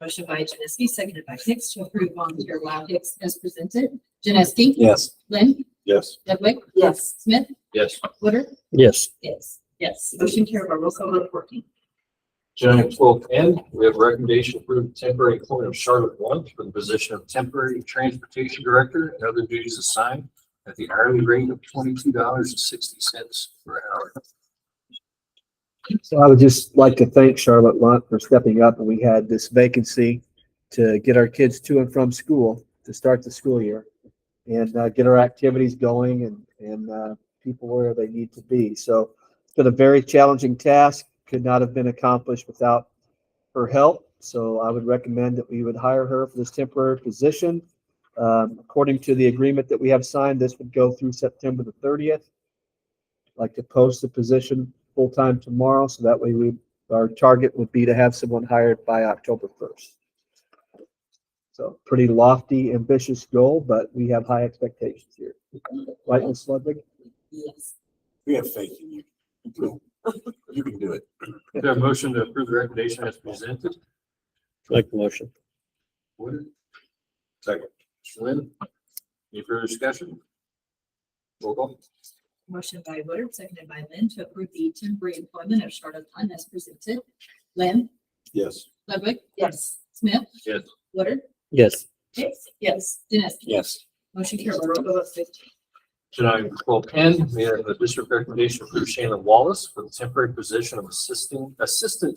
Motion by Janeski, seconded by Hicks to approve volunteer Lyle Hicks as presented. Janeski? Yes. Lynn? Yes. Ludwig? Yes. Smith? Yes. Woodard? Yes. Yes. Yes. Motion carried by roll call vote 14. Agenda item 12N, we have a recommendation to approve temporary employment of Charlotte Blunt for the position of temporary transportation director and other duties assigned at the hourly rate of $22.60 per hour. So I would just like to thank Charlotte Lunt for stepping up, and we had this vacancy to get our kids to and from school to start the school year and get our activities going and people where they need to be. So it's been a very challenging task, could not have been accomplished without her help. So I would recommend that we would hire her for this temporary position. According to the agreement that we have signed, this would go through September the 30th. I'd like to post the position full-time tomorrow, so that way our target would be to have someone hired by October 1st. So pretty lofty, ambitious goal, but we have high expectations here. Right, Ms. Ludwig? Yes. We have faith in you. You can do it. We have a motion to approve the recommendation as presented. Make the motion. Woodard? Second. Lynn? Any further discussion? Roll call. Motion by Woodard, seconded by Lynn to approve the temporary employment of Charlotte Lunt as presented. Lynn? Yes. Ludwig? Yes. Smith? Yes. Woodard? Yes. Hicks? Yes. Janeski? Yes. Motion carried by roll call vote 15. Agenda item 12N, we have a district recommendation to approve Shannon Wallace for the temporary position of assistant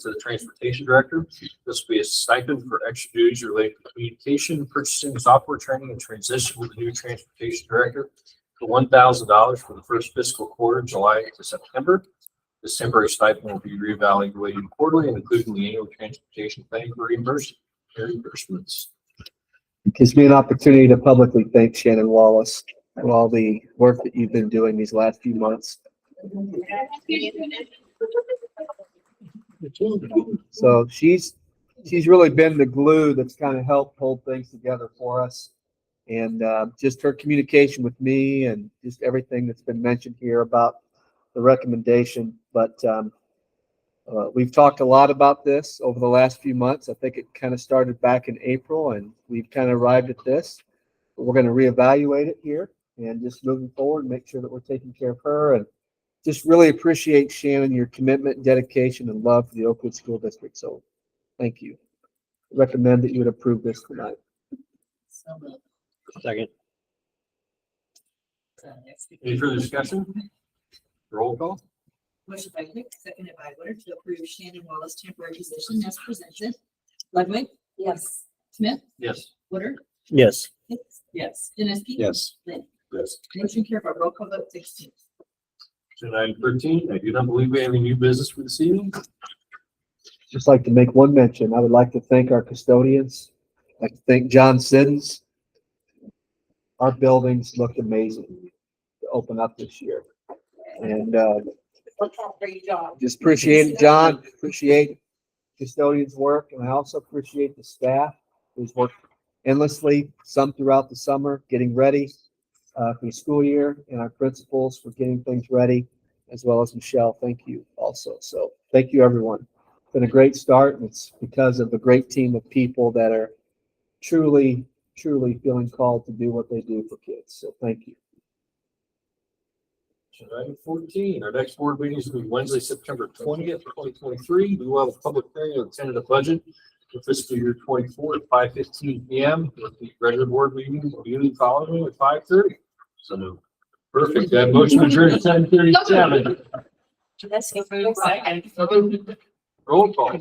to the transportation director. This will be a stipend for extra duties related to communication, purchasing, software training, and transition with the new transportation director for $1,000 for the first fiscal quarter, July to September. This temporary stipend will be reevaluated quarterly and including the annual transportation plan for reimbursements. It gives me an opportunity to publicly thank Shannon Wallace for all the work that you've been doing these last few months. So she's really been the glue that's kind of helped hold things together for us. And just her communication with me and just everything that's been mentioned here about the recommendation. But we've talked a lot about this over the last few months. I think it kind of started back in April and we've kind of arrived at this. But we're going to reevaluate it here and just moving forward, make sure that we're taking care of her, and just really appreciate, Shannon, your commitment, dedication, and love for the Oakwood School District. So thank you. I recommend that you would approve this tonight. Second. Any further discussion? Roll call. Motion by Hicks, seconded by Woodard to approve Shannon Wallace temporary position as presented. Ludwig? Yes. Smith? Yes. Woodard? Yes. Hicks? Yes. Janeski? Yes. Lynn? Yes. Motion carried by roll call vote 16. Agenda item 13, I do not believe we have any new business for this evening. just like to make one mention. I would like to thank our custodians. I'd like to thank John Siddons. Our buildings looked amazing to open up this year. And, Great job. just appreciate it, John, appreciate custodians' work, and I also appreciate the staff who's worked endlessly, some throughout the summer, getting ready for the school year, and our principals for getting things ready, as well as Michelle. Thank you also. So thank you, everyone. It's been a great start, and it's because of a great team of people that are truly feeling called to do what they do for kids. So thank you. Item 14, our next board meeting is going to be Wednesday, September 20th, 2023. We will have a public hearing on the tentative budget for fiscal year 24 at 5:15 p.m. with the regular board meeting immediately following at 5:30. So no. Perfect. That motion adjourned at 10:37. Roll call.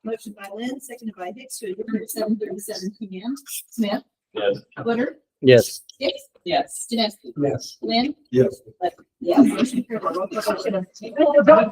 Motion by Lynn, seconded by Hicks to adjourn at 7:37 p.m. Smith, Yes. Woodard, Yes. Hicks, Yes. Janeski. Yes. Lynn. Yes. Yes. Motion carried. Roll call.